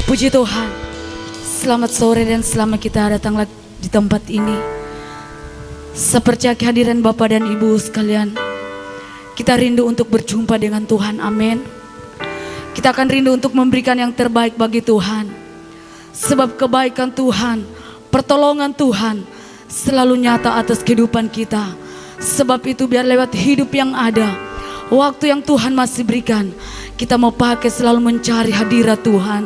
Puji Tuhan, selamat sore dan selamat kita datang lagi di tempat ini. Seperti kehadiran Bapak dan Ibu sekalian, kita rindu untuk berjumpa dengan Tuhan, amin. Kita akan rindu untuk memberikan yang terbaik bagi Tuhan. Sebab kebaikan Tuhan, pertolongan Tuhan selalu nyata atas kehidupan kita. Sebab itu biar lewat hidup yang ada, waktu yang Tuhan masih berikan, kita mau pakai selalu mencari hadirat Tuhan.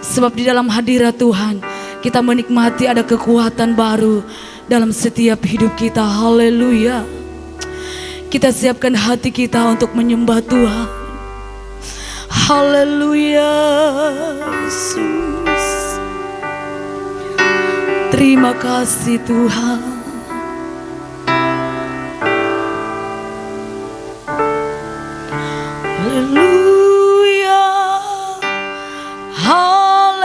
Sebab di dalam hadirat Tuhan kita menikmati ada kekuatan baru dalam setiap hidup kita. Haleluya. Kita siapkan hati kita untuk menyembah Tuhan. Haleluya. Yesus. Terima kasih Tuhan. Haleluya. Haleluya.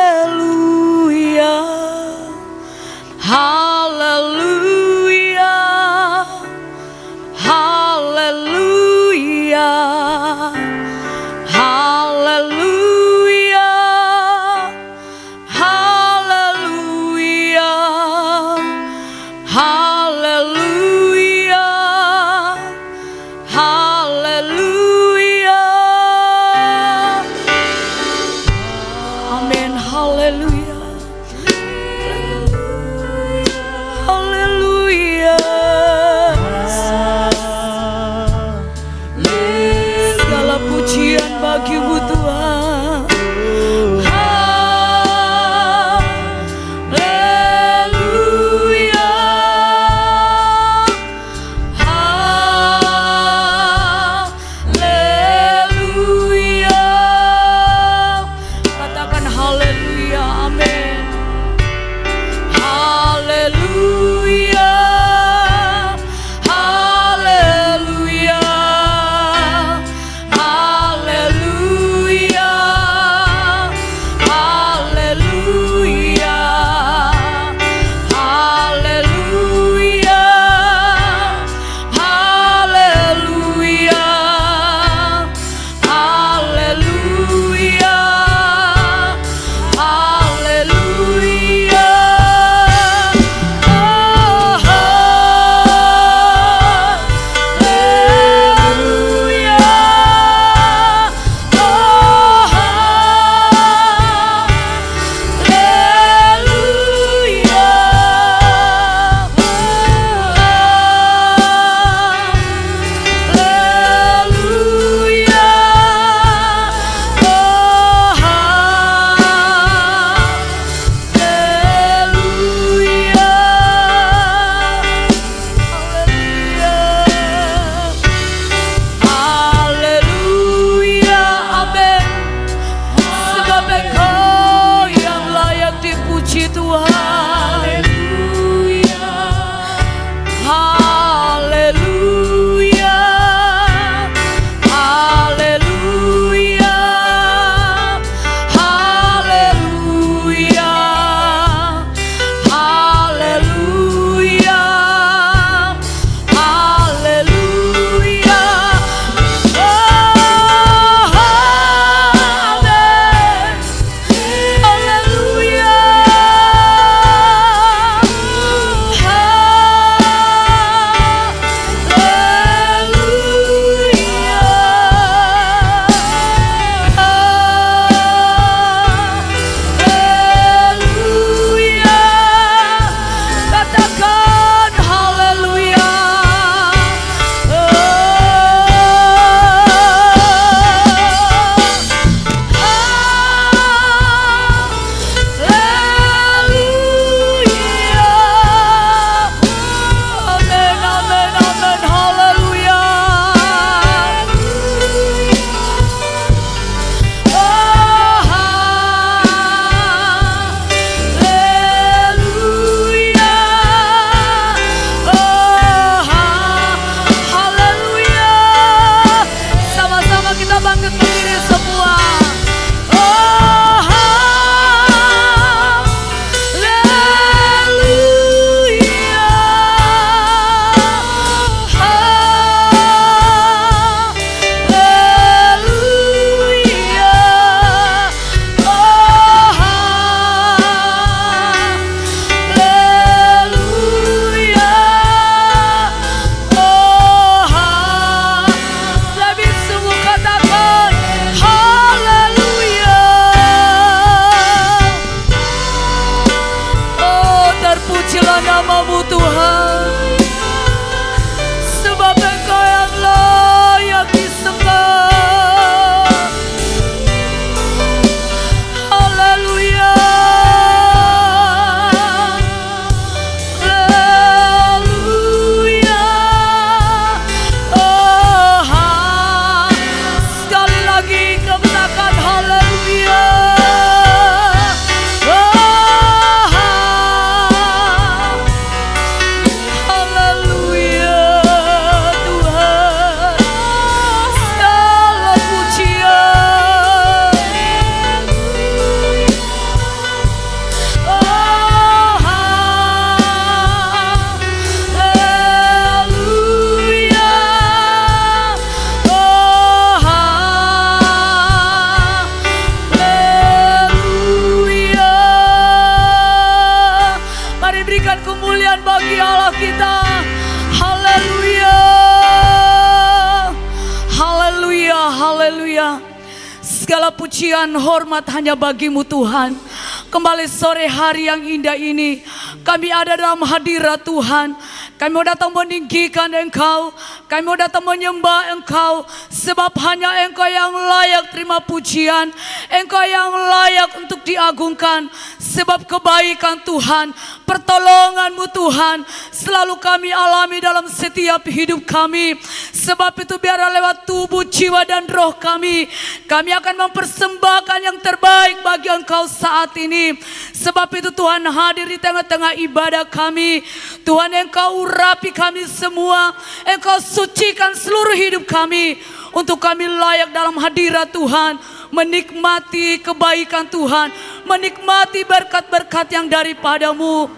Haleluya. Haleluya. Haleluya. Haleluya. Haleluya. Haleluya. Amin. Haleluya. Haleluya. Segala pujian bagimu Tuhan. Haleluya. Haleluya. Katakan haleluya. Amin. Haleluya. Haleluya. Haleluya. Haleluya. Haleluya. Haleluya. Haleluya. Haleluya. pujian, hormat hanya bagi-Mu Tuhan. Kembali sore hari yang indah ini, kami ada dalam hadirat Tuhan. Kami mau datang meninggikan Engkau, kami mau datang menyembah Engkau, sebab hanya Engkau yang layak terima pujian, Engkau yang layak untuk diagungkan, sebab kebaikan Tuhan, pertolongan-Mu Tuhan, selalu kami alami dalam setiap hidup kami. Sebab itu biarlah lewat tubuh, jiwa dan roh kami akan mempersembahkan yang terbaik bagi Engkau saat ini. Sebab itu Tuhan hadir di tengah-tengah ibadah kami. Tuhan, Engkau urapi kami semua, Engkau sucikan seluruh hidup kami, untuk kami layak dalam hadirat Tuhan, menikmati kebaikan Tuhan, menikmati berkat-berkat yang daripada-Mu.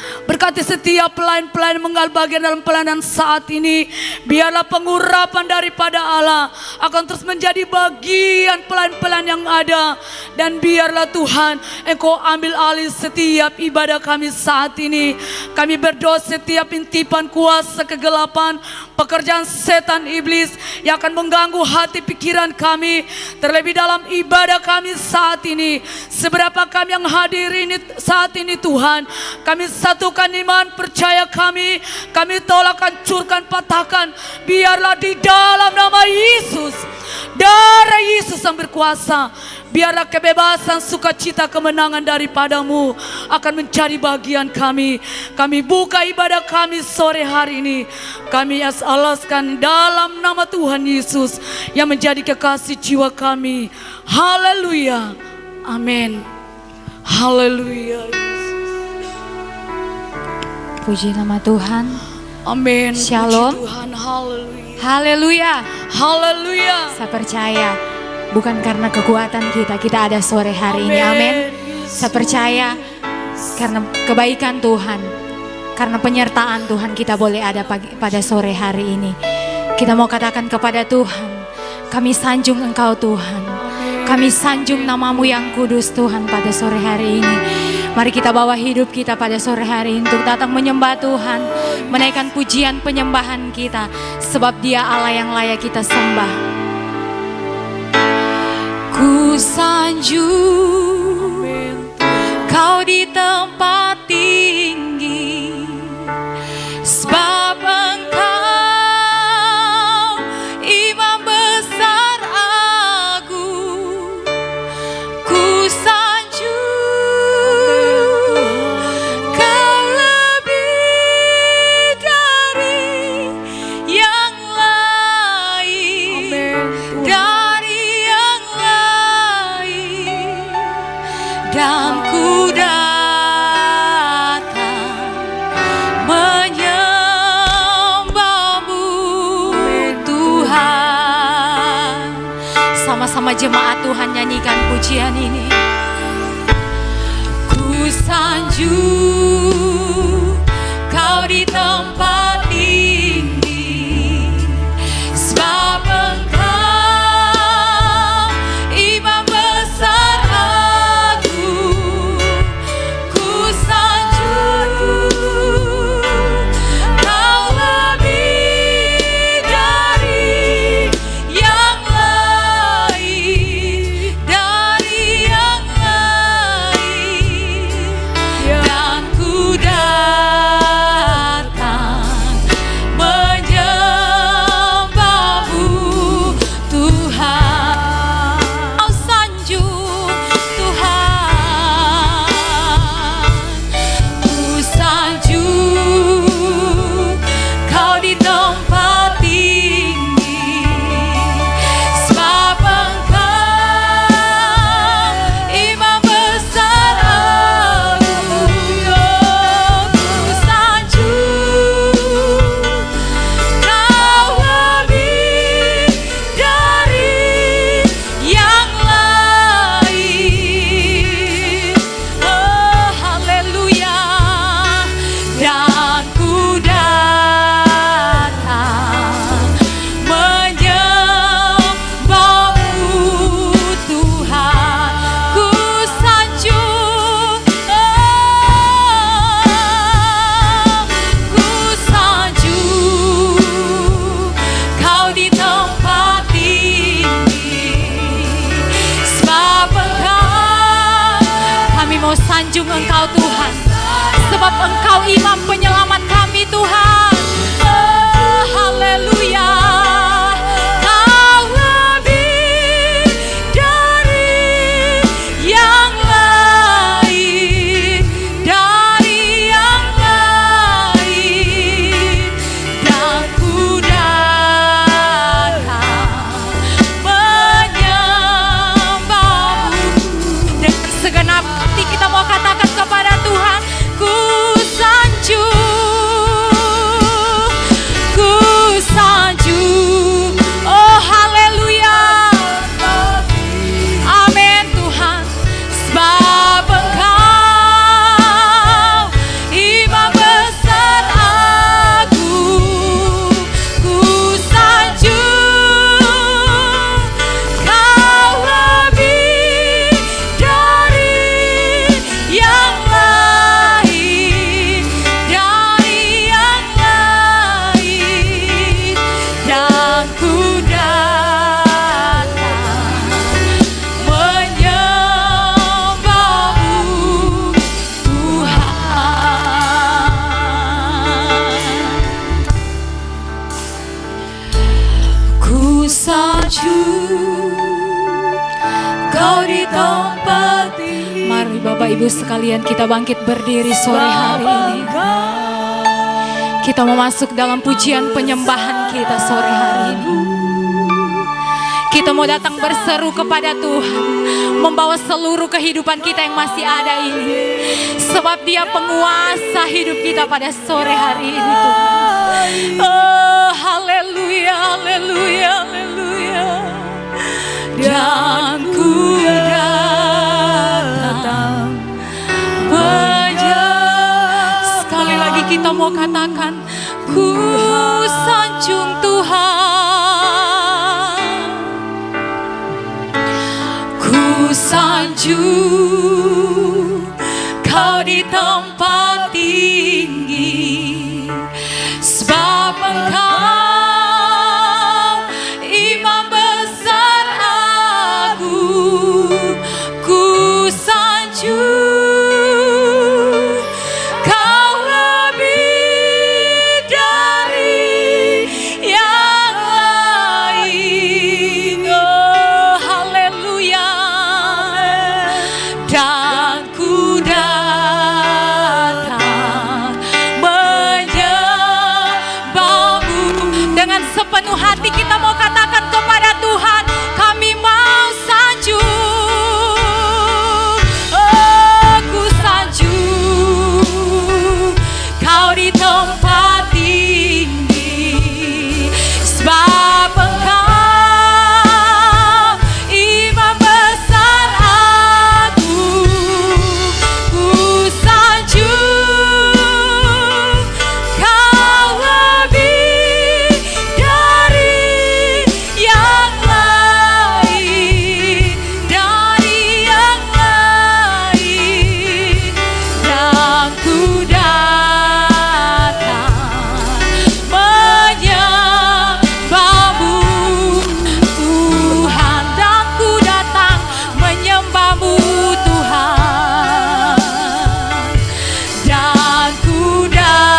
Berkati setiap pelayan-pelayan mengambil bagian dalam pelayanan saat ini. Biarlah pengurapan daripada Allah akan terus menjadi bagian pelayan-pelayan yang ada. Dan biarlah Tuhan, Engkau ambil alih setiap ibadah kami saat ini. Kami berdoa setiap intipan kuasa kegelapan, pekerjaan setan iblis yang akan mengganggu hati pikiran kami, terlebih dalam ibadah kami saat ini. Seberapa kami yang hadir ini saat ini Tuhan, kami satukan iman percaya kami tolak, hancurkan, patahkan. Biarlah di dalam nama Yesus, darah Yesus yang berkuasa, biarlah kebebasan, sukacita, kemenangan daripada-Mu akan mencari bagian kami. Kami buka ibadah kami sore hari ini, kami alaskan dalam nama Tuhan Yesus yang menjadi kekasih jiwa kami. Haleluya, amin. Haleluya. Puji nama Tuhan. Amin. Shalom. Puji Tuhan. Haleluya. Haleluya. Haleluya. Saya percaya bukan karena kekuatan kita ada sore hari ini. Amin. Saya percaya karena kebaikan Tuhan, karena penyertaan Tuhan kita boleh ada pada sore hari ini. Kita mau katakan kepada Tuhan, kami sanjung Engkau Tuhan. Kami sanjung nama-Mu yang kudus Tuhan pada sore hari ini. Mari kita bawa hidup kita pada sore hari ini untuk datang menyembah Tuhan, menaikkan pujian penyembahan kita, sebab Dia Allah yang layak kita sembah. Ku sanjung Kau di tempat tinggi, sebab Engkau Imam besar agung. Ku dan ku datang menyembah-Mu Tuhan. Sama-sama jemaat Tuhan nyanyikan pujian ini. Ku sanjung Kau di tempat tinggi, sebab Engkau Imam besar agung. Ku sanjung Kau lebih dari yang lain, dari yang sanjung Engkau Tuhan, sebab Engkau imam penyelamat kami Tuhan. Oh, haleluya. Kau lebih dari yang lain, dari yang lain, dan ku datang menyembahmu. Dengan segenap hati kita mau katakan kepada Tuhan, ku sanjung, ku sanjung. Oh haleluya, amin Tuhan. Sebab Engkau imam besar agung, ku sanjung. Kau lebih dari yang lain, dari yang lain, dan ku datang menyembahmu Tuhan. Ku sanjung Kau di tempat ini. Mari Bapak Ibu sekalian kita bangkit berdiri sore hari ini. Kita mau masuk dalam pujian penyembahan kita sore hari ini. Kita mau datang berseru kepada Tuhan, membawa seluruh kehidupan kita yang masih ada ini. Sebab Dia penguasa hidup kita pada sore hari ini Tuhan. Oh haleluya, haleluya, haleluya. Dan ku datang sekali lagi kita mau katakan, ku sanjung Tuhan, ku sanjung Kau di tempat tinggi, sebab Engkau imam besar agung, ku sanjung. Kau lebih dari yang lain. Oh haleluya. Dan ku datang menyembahmu. Dengan sepenuh hati kita mau katakan kepada Tuhan, kami mau sanjung. Oh ku sanjung Kau di tempat tinggi, sebab Engkau imam besar agung, ku sanjung. Kau lebih dari yang lain, dari yang lain, dan ku datang menyembahmu Tuhan, dan ku datang menyembahmu Tuhan, dan ku datang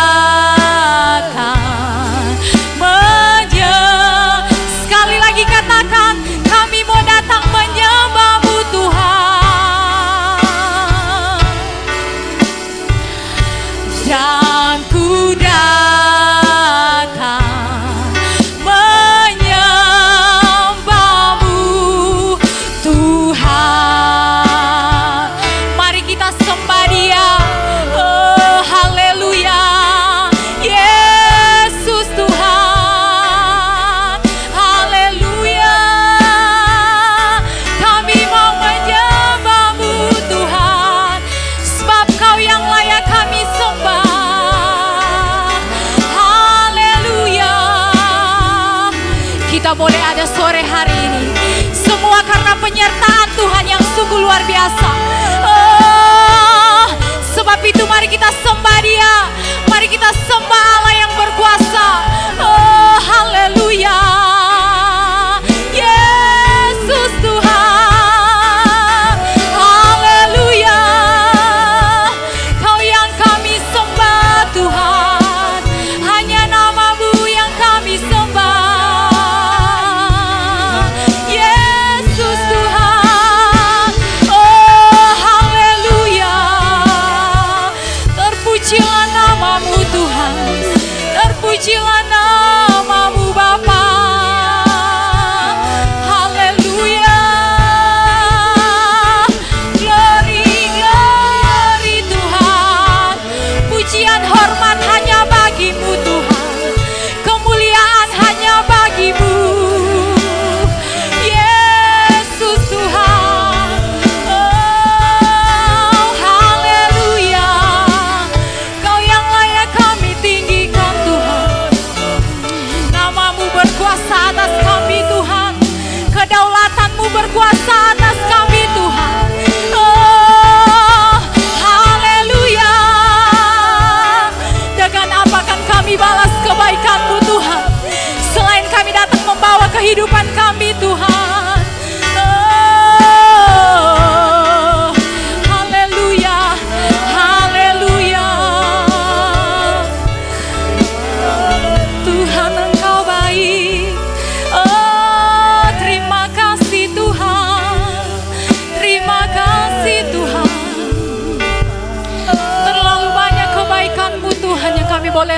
sekali lagi katakan, kami mau datang menyembahmu Tuhan, dan ku datang menyembahmu Tuhan. Mari kita sembah Dia. Oh haleluya, Yesus Tuhan, haleluya. Kami mau menyembahmu Tuhan, sebab Kau yang layak kami sembah. Haleluya. Kita boleh ada sore hari ini, semua karena penyertaan Tuhan yang sungguh luar biasa. Oh, sebab itu mari kita sembah Dia, mari kita sembah Allah yang berkuasa. Oh haleluya, Yesus Tuhan, haleluya.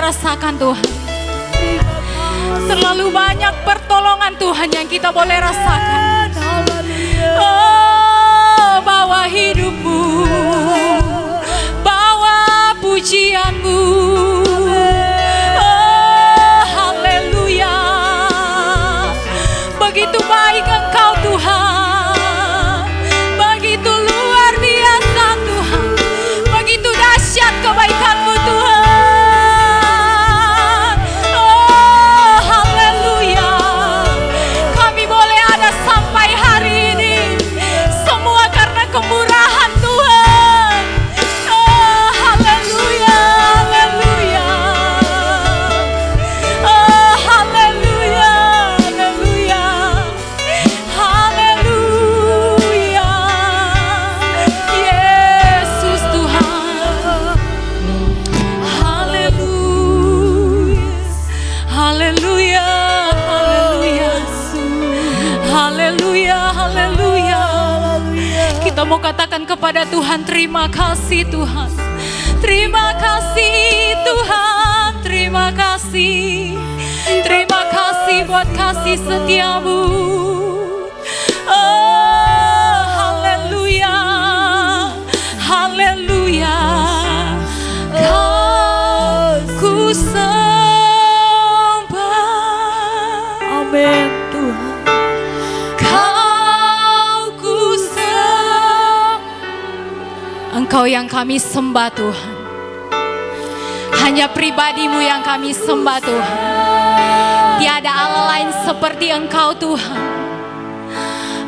rasakan Tuhan. Terlalu banyak pertolongan Tuhan yang kita boleh rasakan. Oh, bawa hidupmu, bawa pujianmu. Oh, haleluya. Begitu baik Engkau Tuhan, begitu luar biasa Tuhan, begitu dahsyat kebaikan-Mu Tuhan. Oh, haleluya. Kami boleh ada sampai hari ini, semua karena kemurahan Tuhan. Oh, haleluya, haleluya. Oh, haleluya, haleluya. Haleluya. Yesus Tuhan. Haleluya. Haleluya. Haleluya. Haleluya. Kita mau katakan kepada Tuhan, terima kasih Tuhan. Terima kasih Tuhan. Terima kasih. Terima kasih buat kasih setiamu. Oh, haleluya. Haleluya. Kau ku sembah. Amin Tuhan. Kau ku sembah. Engkau yang kami sembah Tuhan. Hanya pribadi-Mu yang kami sembah Tuhan. Tiada Allah lain seperti Engkau Tuhan.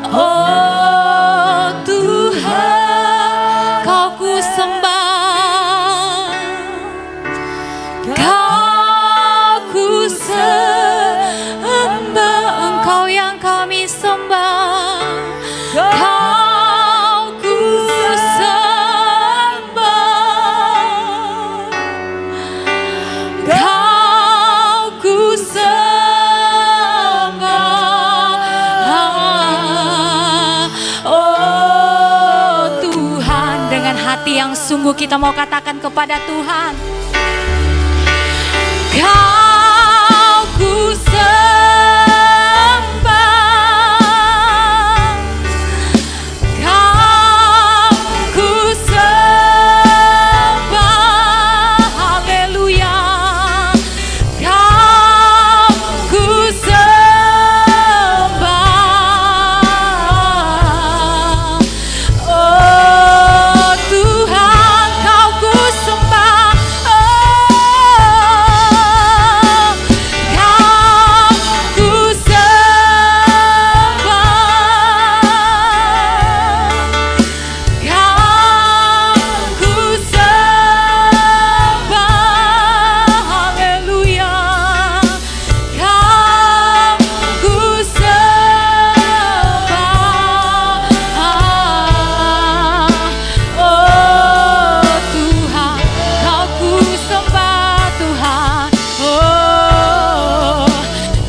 Oh Tuhan, Kau ku sembah. Kau ku sembah. Engkau yang kami sembah. Kau ku sembah. Kau ku sembah. Oh Tuhan, dengan hati yang sungguh kita mau katakan kepada Tuhan, Kau ku sembah. Kau ku sembah. Haleluya. Kau ku sembah. Oh Tuhan, Kau ku sembah. Oh, Kau ku sembah. Kau ku sembah. Haleluya. Kau ku sembah. Oh Tuhan, Kau ku sembah Tuhan. Oh,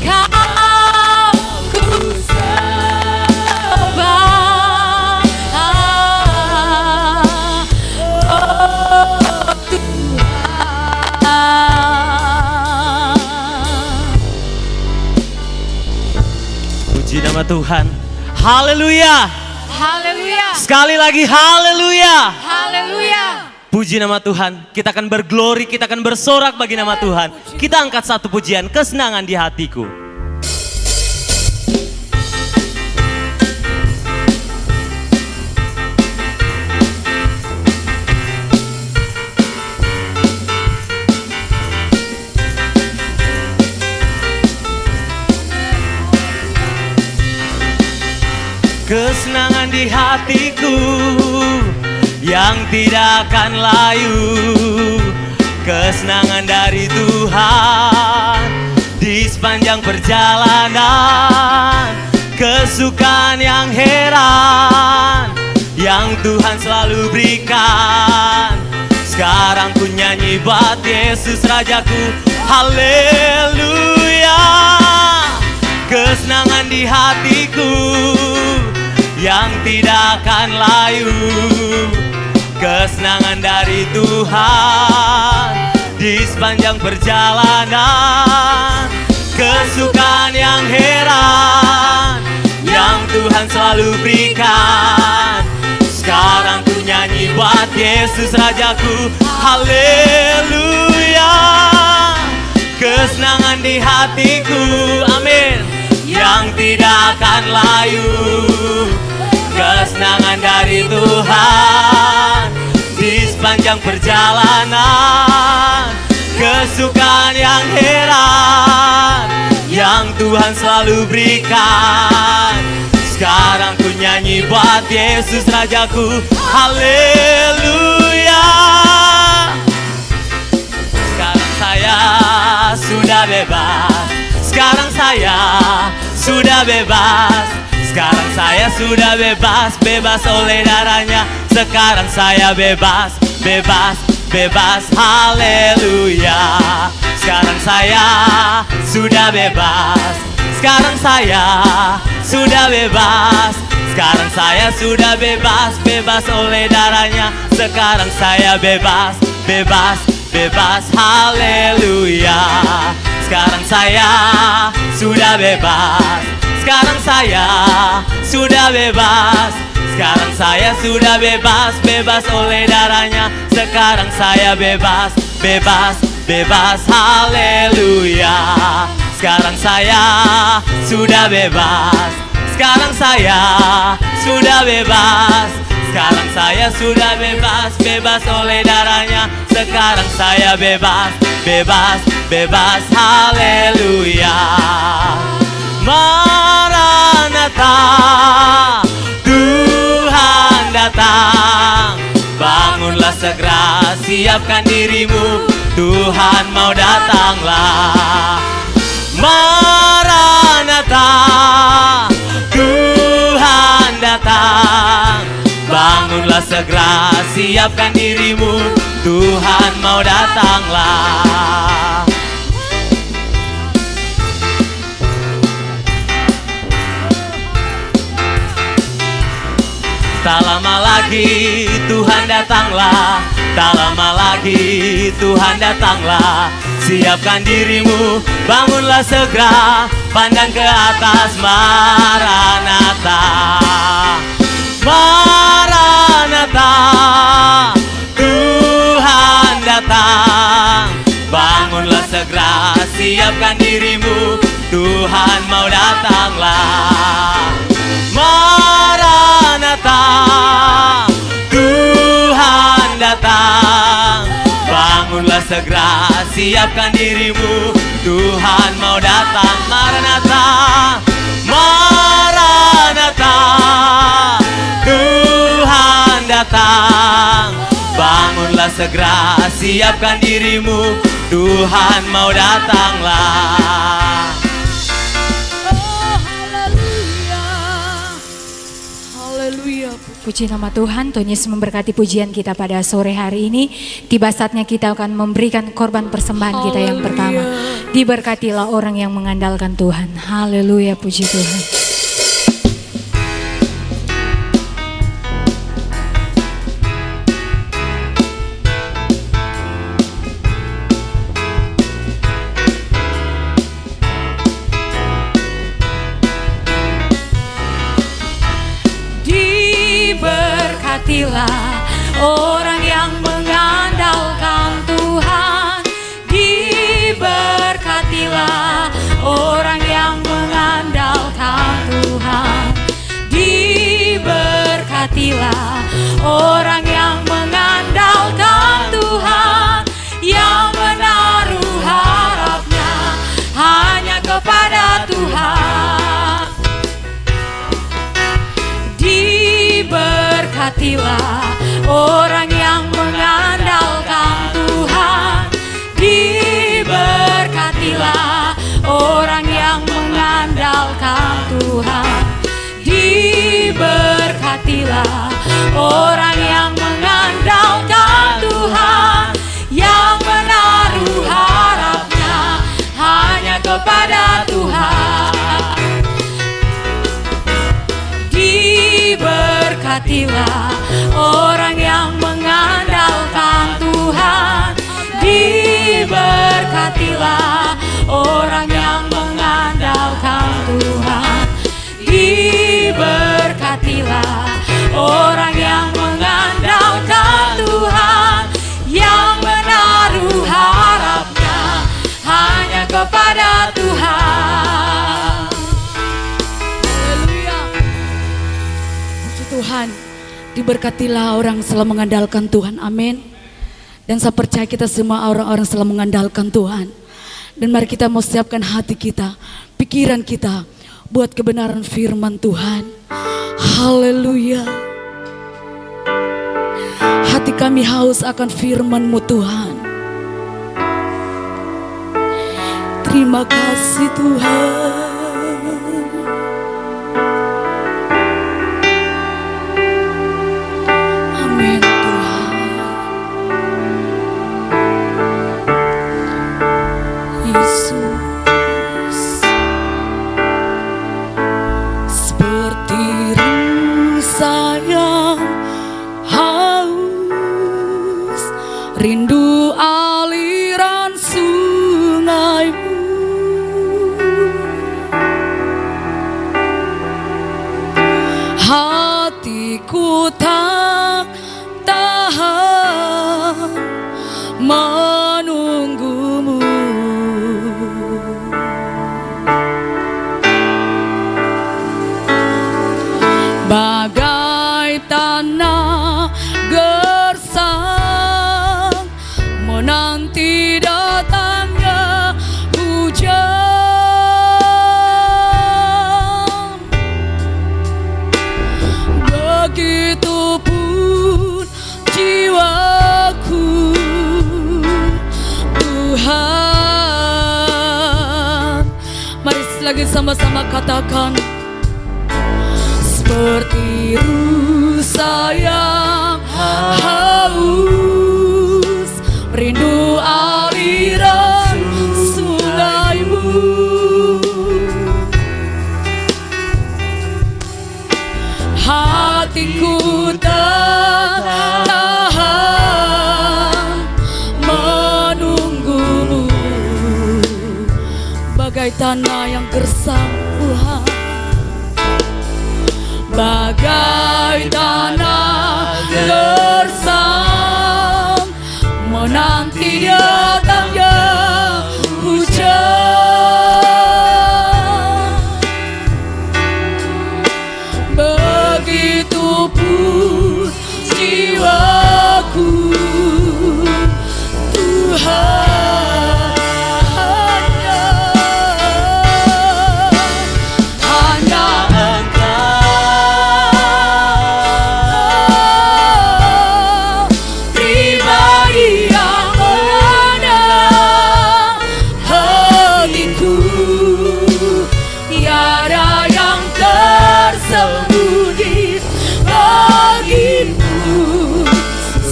Kau ku sembah. Oh Tuhan. Puji nama Tuhan. Haleluya. Haleluya. Sekali lagi haleluya. Haleluya. Puji nama Tuhan. Kita akan berglori, kita akan bersorak bagi nama Tuhan. Kita angkat satu pujian, kesenangan di hatiku. Kesenangan di hatiku yang tidak akan layu. Kesenangan dari Tuhan di sepanjang perjalanan. Kesukaan yang heran yang Tuhan selalu berikan. Sekarang ku nyanyi buat Yesus Rajaku. Haleluya. Kesenangan di hatiku yang tidak akan layu. Kesenangan dari Tuhan di di sepanjang perjalanan. Kesukaan yang heran yang Tuhan selalu berikan. Sekarang ku nyanyi buat Yesus Rajaku, haleluya. Kesenangan di hatiku, amin, yang tidak akan layu. Kesenangan dari Tuhan di sepanjang perjalanan. Kesukaan yang heran yang Tuhan selalu berikan. Sekarang ku nyanyi buat Yesus Rajaku, haleluya. Sekarang saya sudah bebas. Sekarang saya sudah bebas. Sekarang saya sudah bebas, bebas oleh darahnya. Sekarang saya bebas, bebas, bebas, haleluya. Sekarang saya sudah bebas. Sekarang saya sudah bebas. Sekarang saya sudah bebas, bebas oleh darahnya. Sekarang saya bebas, bebas, bebas, haleluya. Sekarang saya sudah bebas. Sekarang saya sudah bebas. Sekarang saya sudah bebas, bebas oleh darahnya. Sekarang saya bebas, bebas, bebas, haleluya. Sekarang saya sudah bebas. Sekarang saya sudah bebas. Sekarang saya sudah bebas, bebas oleh darahnya. Sekarang saya bebas, bebas, bebas, haleluya. Maranatha, Tuhan datang. Bangunlah segera, siapkan dirimu, Tuhan mau datanglah. Maranatha, Tuhan datang. Bangunlah segera, siapkan dirimu, Tuhan mau datanglah. Tak lama lagi Tuhan datanglah. Tak lama lagi Tuhan datanglah. Siapkan dirimu, bangunlah segera, pandang ke atas. Maranatha, Maranatha, Tuhan datang. Bangunlah segera, siapkan dirimu, Tuhan mau datanglah. Maranatha, Tuhan datang. Bangunlah segera, siapkan dirimu, Tuhan mau datang. Maranatha, Maranatha, Tuhan datang. Bangunlah segera, siapkan dirimu, Tuhan mau datanglah. Puji nama Tuhan, Tuhan Yesus memberkati pujian kita pada sore hari ini. Tiba saatnya kita akan memberikan korban persembahan kita yang pertama. Diberkatilah orang yang mengandalkan Tuhan. Haleluya, puji Tuhan. Diberkatilah orang yang mengandalkan Tuhan. Diberkatilah orang yang mengandalkan Tuhan. Diberkatilah orang yang mengandalkan Tuhan, yang menaruh harapnya hanya kepada Tuhan. Diberkatilah orang yang mengandalkan Tuhan. Diberkatilah orang yang mengandalkan Tuhan. Diberkatilah orang yang mengandalkan Tuhan, yang menaruh harapnya hanya kepada Tuhan. Diberkatilah orang yang mengandalkan Tuhan. Diberkatilah orang selalu mengandalkan Tuhan, amin. Dan saya percaya kita semua orang-orang selalu mengandalkan Tuhan. Dan mari kita mau siapkan hati kita, pikiran kita buat kebenaran firman Tuhan. Haleluya. Hati kami haus akan firman-Mu Tuhan. Terima kasih Tuhan. Amin Tuhan. Yesus, seperti rusa yang haus, rindu aliran sungai-Mu. Hatiku tak tahan menunggu-Mu. Bagai tanah gersang menanti datangnya hujan, begitupun jiwaku Tuhan. Mari lagi sama-sama katakan, seperti rusa yang haus, rindu aliran sungai-Mu. Hatiku tak tahan menunggu-Mu, bagai tanah yang gersang Tuhan. Bagai tanah gersang menanti datangnya hujan, begitupun jiwaku Tuhan.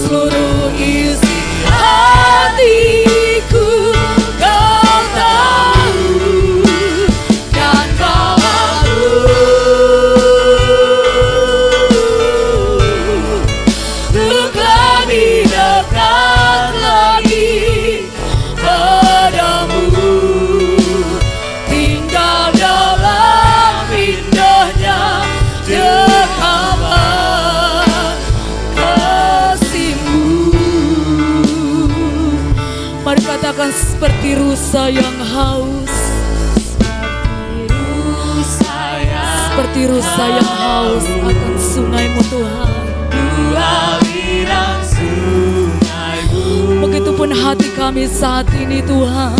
Seluruh isi hatiku Kau tahu dan Kau atur, untuk lebih dekat lagi padamu, tinggal dalam indahnya rekaman kasih-Mu. Mari katakan, seperti rusa yang haus, seperti rusa yang haus akan sungai-Mu Tuhan. Begitupun hati kami saat ini Tuhan.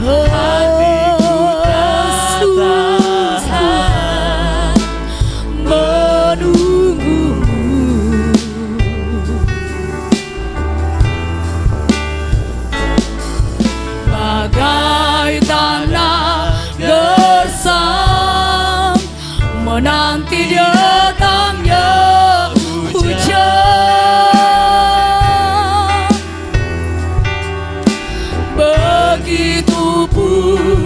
Tuhan menunggu-Mu, bagai tanah gersang menanti datangnya hujan, begitupun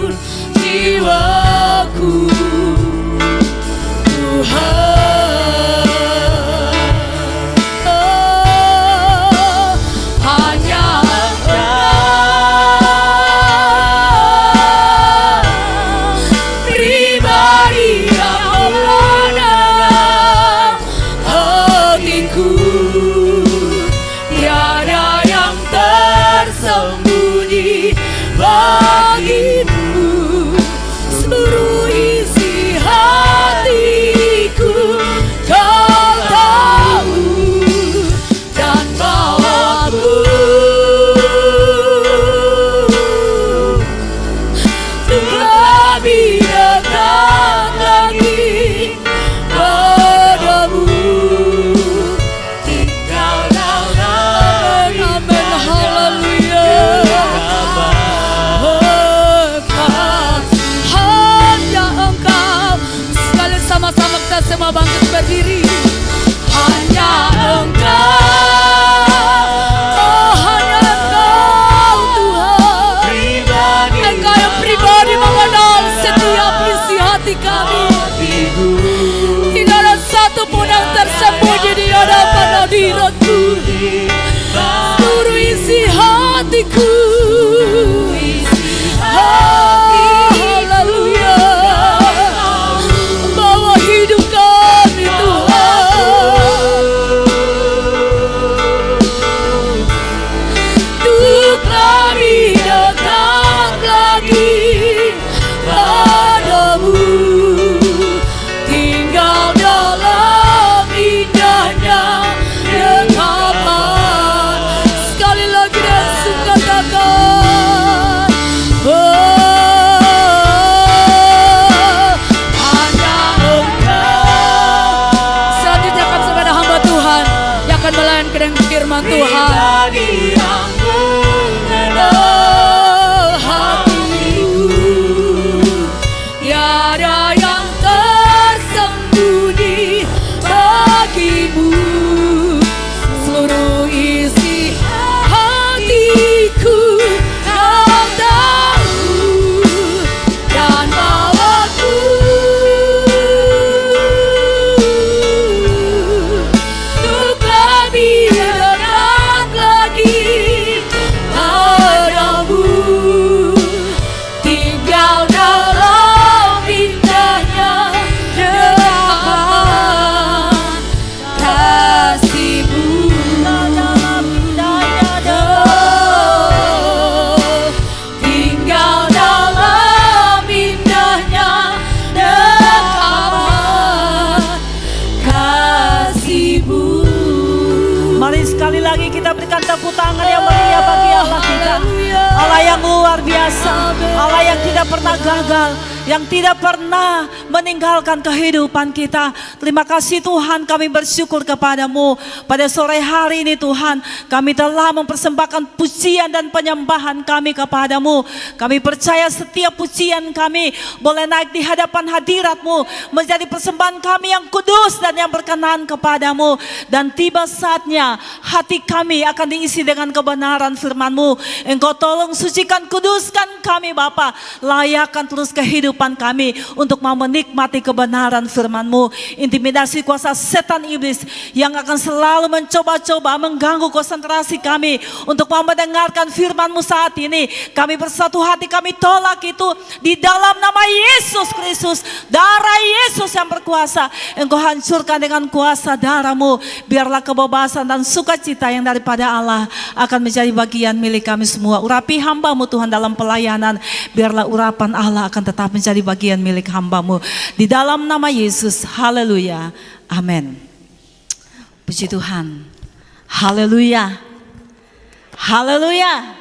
firman Tuhan. Pribadi yang mengenal Oh, hatiku, tiada yang tersembunyi bagimu. Seluruh isi hatiku kau tahu, dan bawaku untuk lebih dekat lagi padamu. Tinggal dalam indahnya dekat kasih-Mu. Tinggal dalam indahnya dekat kasih-Mu. Mari sekali lagi kita berikan tepuk tangan yang meriah bagi Allah kita. Allah yang luar biasa, Allah yang tidak pernah gagal, yang tidak pernah meninggalkan kehidupan kita. Terima kasih Tuhan, kami bersyukur kepadamu. Pada sore hari ini Tuhan, kami telah mempersembahkan pujian dan penyembahan kami kepadamu. Kami percaya setiap pujian kami boleh naik di hadapan hadirat-Mu, menjadi persembahan kami yang kudus dan yang berkenan kepadamu. Dan tiba saatnya hati kami akan diisi dengan kebenaran firman-Mu. Engkau tolong sucikan, kuduskan kami Bapa. Layakkan terus kehidupan kami untuk mau menikmati kebenaran firman-Mu. Intimidasi kuasa setan iblis yang akan selalu mencoba-coba mengganggu konsentrasi kami untuk mau mendengarkan firman-Mu saat ini. Kami bersatu hati, kami tolak itu di dalam nama Yesus Kristus. Darah Yesus yang berkuasa, Engkau hancurkan dengan kuasa darah-Mu. Biarlah kebebasan dan sukacita yang daripada Allah akan menjadi bagian milik kami semua. Urapi hamba-Mu Tuhan dalam pelayanan. Biarlah urapan Allah akan tetap menjadi bagian milik hamba-Mu. Di dalam nama Yesus, haleluya, amin. Puji Tuhan, haleluya, haleluya.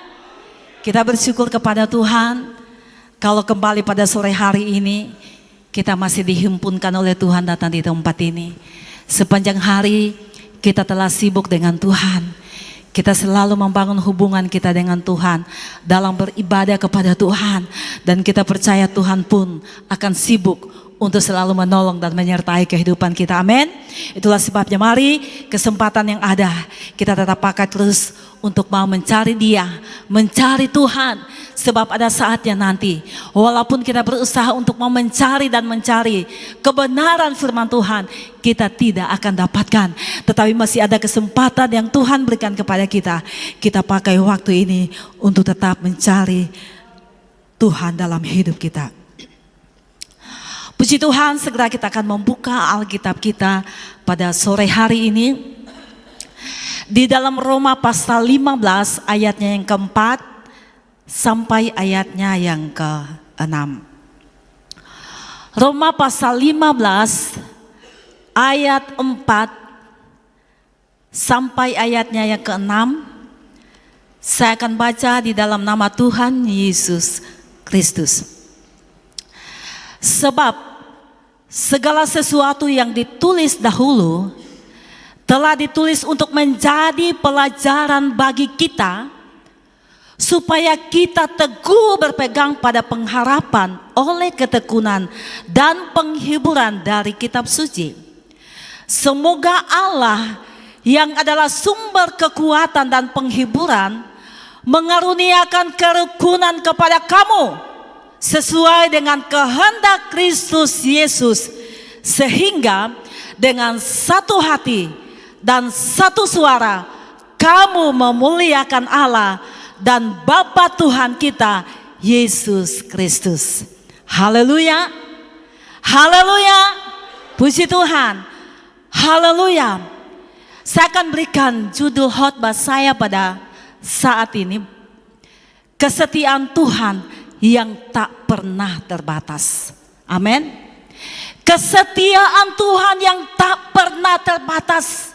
Kita bersyukur kepada Tuhan kalau kembali pada sore hari ini kita masih dihimpunkan oleh Tuhan datang di tempat ini. Sepanjang hari kita telah sibuk dengan Tuhan. Kita selalu membangun hubungan kita dengan Tuhan dalam beribadah kepada Tuhan. Dan kita percaya Tuhan pun akan sibuk untuk selalu menolong dan menyertai kehidupan kita. Amin. Itulah sebabnya mari kesempatan yang ada kita tetap pakai terus untuk mau mencari Dia, mencari Tuhan. Sebab ada saatnya nanti walaupun kita berusaha untuk mau mencari dan mencari kebenaran firman Tuhan, kita tidak akan dapatkan. Tetapi masih ada kesempatan yang Tuhan berikan kepada kita. Kita pakai waktu ini untuk tetap mencari Tuhan dalam hidup kita. Puji Tuhan, segera kita akan membuka Alkitab kita pada sore hari ini. Di dalam Roma pasal 15 ayatnya yang keempat sampai ayatnya yang ke-6. Roma pasal 15 ayat 4 sampai ayatnya yang ke-6. Saya akan baca di dalam nama Tuhan Yesus Kristus. Sebab segala sesuatu yang ditulis dahulu telah ditulis untuk menjadi pelajaran bagi kita, supaya kita teguh berpegang pada pengharapan oleh ketekunan dan penghiburan dari kitab suci. Semoga Allah yang adalah sumber kekuatan dan penghiburan mengaruniakan kerukunan kepada kamu sesuai dengan kehendak Kristus Yesus, sehingga dengan satu hati dan satu suara kamu memuliakan Allah dan Bapa Tuhan kita Yesus Kristus. Haleluya, haleluya, puji Tuhan, haleluya. Saya akan berikan judul khotbah saya pada saat ini, kesetiaan Tuhan yang tak pernah terbatas. Amin. Kesetiaan Tuhan yang tak pernah terbatas.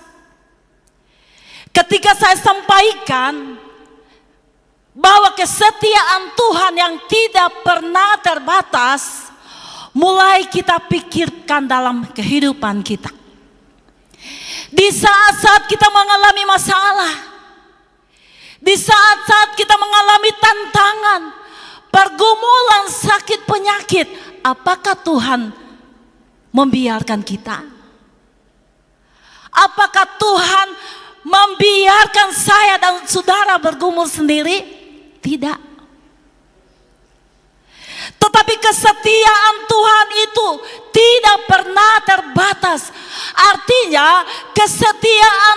Ketika saya sampaikan bahwa kesetiaan Tuhan yang tidak pernah terbatas, mulai kita pikirkan dalam kehidupan kita. Di saat-saat kita mengalami masalah, Di saat-saat kita mengalami tantangan, pergumulan, sakit, penyakit, apakah Tuhan membiarkan kita? Apakah Tuhan membiarkan saya dan saudara bergumul sendiri? Tidak. Tetapi kesetiaan Tuhan itu tidak pernah terbatas. Artinya kesetiaan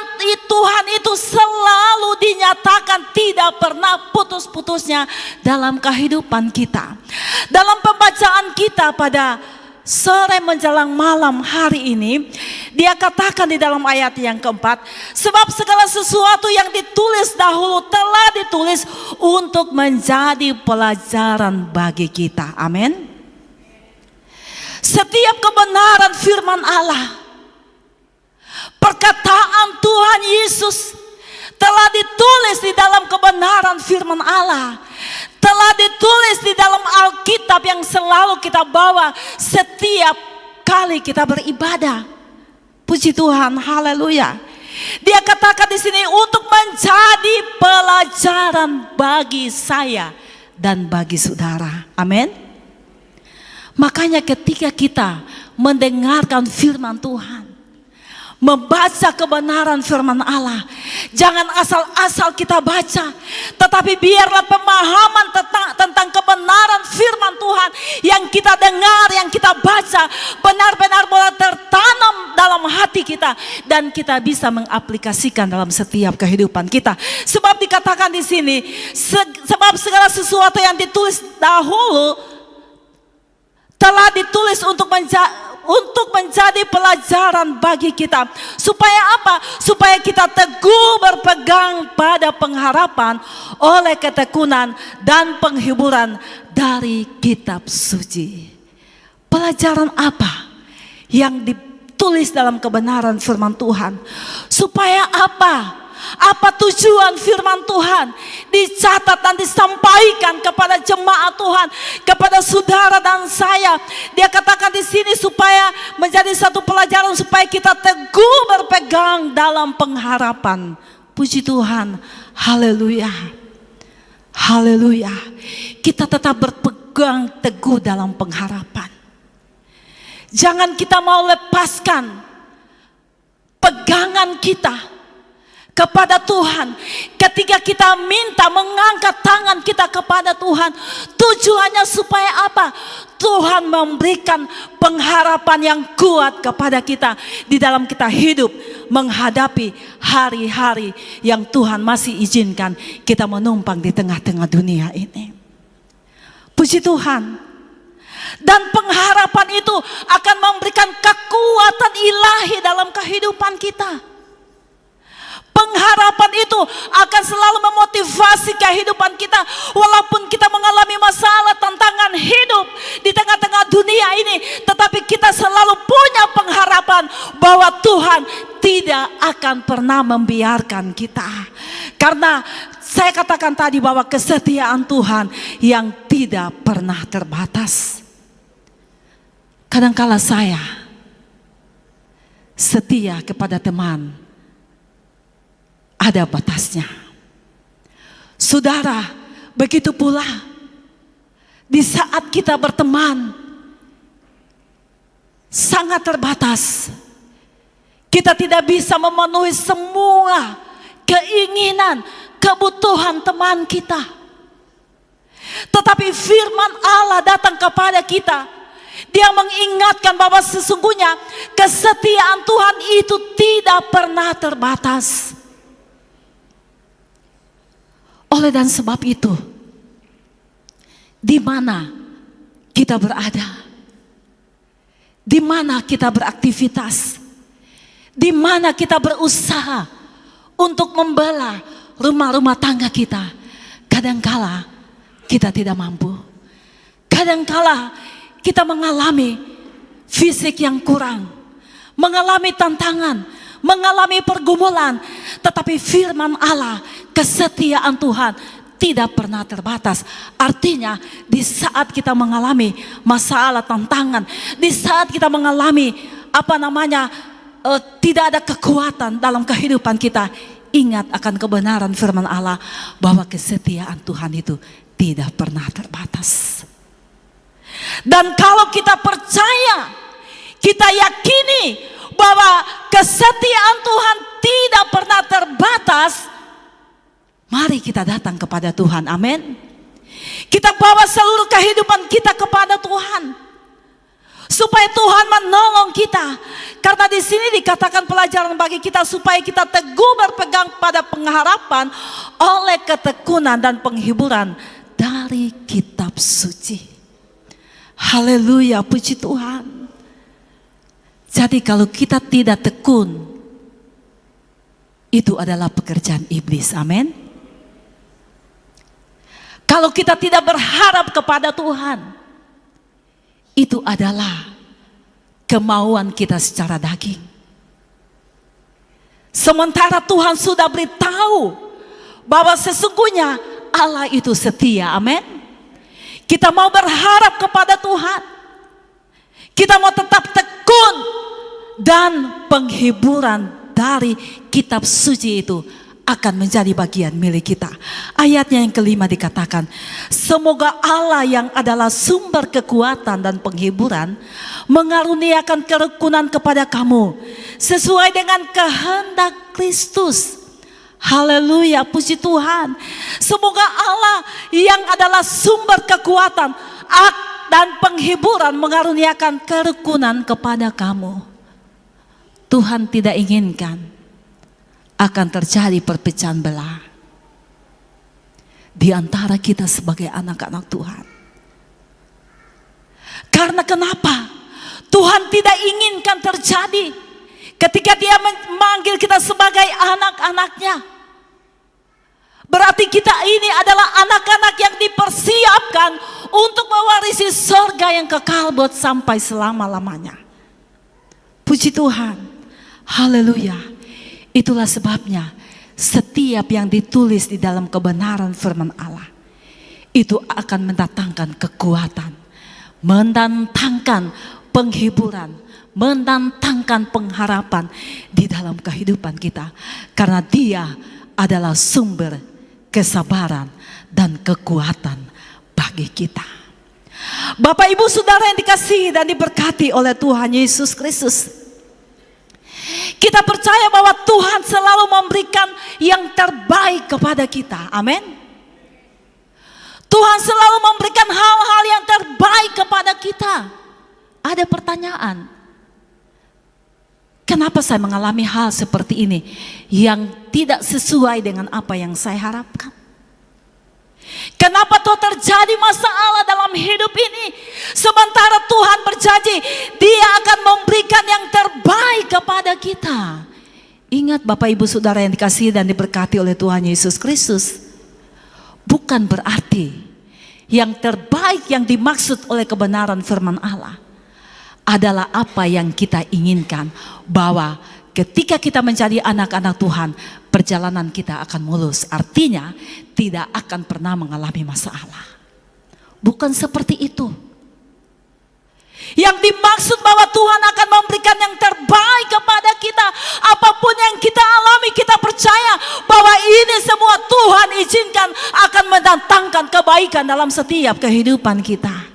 Tuhan itu selalu dinyatakan, tidak pernah putus-putusnya dalam kehidupan kita. Dalam pembacaan kita pada sore menjelang malam hari ini, dia katakan di dalam ayat yang keempat, sebab segala sesuatu yang ditulis dahulu telah ditulis untuk menjadi pelajaran bagi kita. Amin. Setiap kebenaran firman Allah, perkataan Tuhan Yesus telah ditulis di dalam kebenaran firman Allah, telah ditulis di dalam Alkitab yang selalu kita bawa setiap kali kita beribadah. Puji Tuhan, haleluya. Dia katakan di sini untuk menjadi pelajaran bagi saya dan bagi saudara. Amin. Makanya ketika kita mendengarkan firman Tuhan, membaca kebenaran firman Allah, jangan asal-asal kita baca, tetapi biarlah pemahaman tentang kebenaran firman Tuhan yang kita dengar, yang kita baca, benar-benar boleh tertanam dalam hati kita, dan kita bisa mengaplikasikan dalam setiap kehidupan kita. Sebab dikatakan di sini, sebab segala sesuatu yang ditulis dahulu telah ditulis untuk menjadi pelajaran bagi kita. Supaya apa? Supaya kita teguh berpegang pada pengharapan oleh ketekunan dan penghiburan dari kitab suci. Pelajaran apa yang ditulis dalam kebenaran firman Tuhan? Supaya apa? Apa tujuan firman Tuhan dicatat dan disampaikan kepada jemaat Tuhan, kepada saudara dan saya? Dia katakan di sini supaya menjadi satu pelajaran, supaya kita teguh berpegang dalam pengharapan. Puji Tuhan, haleluya, haleluya. Kita tetap berpegang teguh dalam pengharapan. Jangan kita mau lepaskan pegangan kita kepada Tuhan. Ketika kita minta mengangkat tangan kita kepada Tuhan, tujuannya supaya apa? Tuhan memberikan pengharapan yang kuat kepada kita di dalam kita hidup menghadapi hari-hari yang Tuhan masih izinkan kita menumpang di tengah-tengah dunia ini. Puji Tuhan. Dan pengharapan itu akan memberikan kekuatan ilahi dalam kehidupan kita. Pengharapan itu akan selalu memotivasi kehidupan kita. Walaupun kita mengalami masalah, tantangan hidup di tengah-tengah dunia ini, tetapi kita selalu punya pengharapan bahwa Tuhan tidak akan pernah membiarkan kita. Karena saya katakan tadi bahwa kesetiaan Tuhan yang tidak pernah terbatas. Kadangkala saya setia kepada teman, ada batasnya. Saudara, begitu pula di saat kita berteman sangat terbatas. Kita tidak bisa memenuhi semua keinginan, kebutuhan teman kita. Tetapi firman Allah datang kepada kita. Dia mengingatkan bahwa sesungguhnya kesetiaan Tuhan itu tidak pernah terbatas. Oleh dan sebab itu, di mana kita berada, di mana kita beraktivitas, di mana kita berusaha untuk membela rumah-rumah tangga kita, kadangkala kita tidak mampu. Kadangkala kita mengalami fisik yang kurang, mengalami tantangan, mengalami pergumulan, tetapi firman Allah, kesetiaan Tuhan tidak pernah terbatas. Artinya di saat kita mengalami masalah, tantangan, di saat kita mengalami tidak ada kekuatan dalam kehidupan kita, ingat akan kebenaran firman Allah bahwa kesetiaan Tuhan itu tidak pernah terbatas. Dan kalau kita percaya, kita yakini bahwa kesetiaan Tuhan tidak pernah terbatas, mari kita datang kepada Tuhan, amin. Kita bawa seluruh kehidupan kita kepada Tuhan, supaya Tuhan menolong kita. Karena di sini dikatakan pelajaran bagi kita supaya kita teguh berpegang pada pengharapan oleh ketekunan dan penghiburan dari kitab suci. Haleluya, puji Tuhan. Jadi kalau kita tidak tekun, itu adalah pekerjaan iblis, amin. Kalau kita tidak berharap kepada Tuhan, itu adalah kemauan kita secara daging. Sementara Tuhan sudah beritahu bahwa sesungguhnya Allah itu setia, amin. Kita mau berharap kepada Tuhan, kita mau tetap tekun, dan penghiburan dari kitab suci itu akan menjadi bagian milik kita. Ayatnya yang kelima dikatakan, semoga Allah yang adalah sumber kekuatan dan penghiburan mengaruniakan kerukunan kepada kamu sesuai dengan kehendak Kristus. Haleluya, puji Tuhan. Semoga Allah yang adalah sumber kekuatan dan penghiburan mengaruniakan kerukunan kepada kamu. Tuhan tidak inginkan akan terjadi perpecahan belah di antara kita sebagai anak-anak Tuhan. Karena kenapa? Tuhan tidak inginkan terjadi ketika Dia memanggil kita sebagai anak-anaknya. Berarti kita ini adalah anak-anak yang dipersiapkan untuk mewarisi sorga yang kekal buat sampai selama-lamanya. Puji Tuhan. Haleluya. Itulah sebabnya setiap yang ditulis di dalam kebenaran firman Allah itu akan mendatangkan kekuatan, mendatangkan penghiburan, mendatangkan pengharapan di dalam kehidupan kita. Karena Dia adalah sumber kesabaran dan kekuatan bagi kita. Bapak, Ibu, Saudara yang dikasihi dan diberkati oleh Tuhan Yesus Kristus, kita percaya bahwa Tuhan selalu memberikan yang terbaik kepada kita. Amin. Tuhan selalu memberikan hal-hal yang terbaik kepada kita. Ada pertanyaan, kenapa saya mengalami hal seperti ini yang tidak sesuai dengan apa yang saya harapkan? Kenapa tuh terjadi masalah dalam hidup ini? Sementara Tuhan berjanji Dia akan memberikan yang terbaik kepada kita. Ingat Bapak, Ibu, Saudara yang dikasihi dan diberkati oleh Tuhan Yesus Kristus, bukan berarti yang terbaik yang dimaksud oleh kebenaran firman Allah adalah apa yang kita inginkan, bahwa ketika kita menjadi anak-anak Tuhan, perjalanan kita akan mulus. Artinya tidak akan pernah mengalami masalah. Bukan seperti itu. Yang dimaksud bahwa Tuhan akan memberikan yang terbaik kepada kita. Apapun yang kita alami, kita percaya bahwa ini semua Tuhan izinkan akan mendatangkan kebaikan dalam setiap kehidupan kita.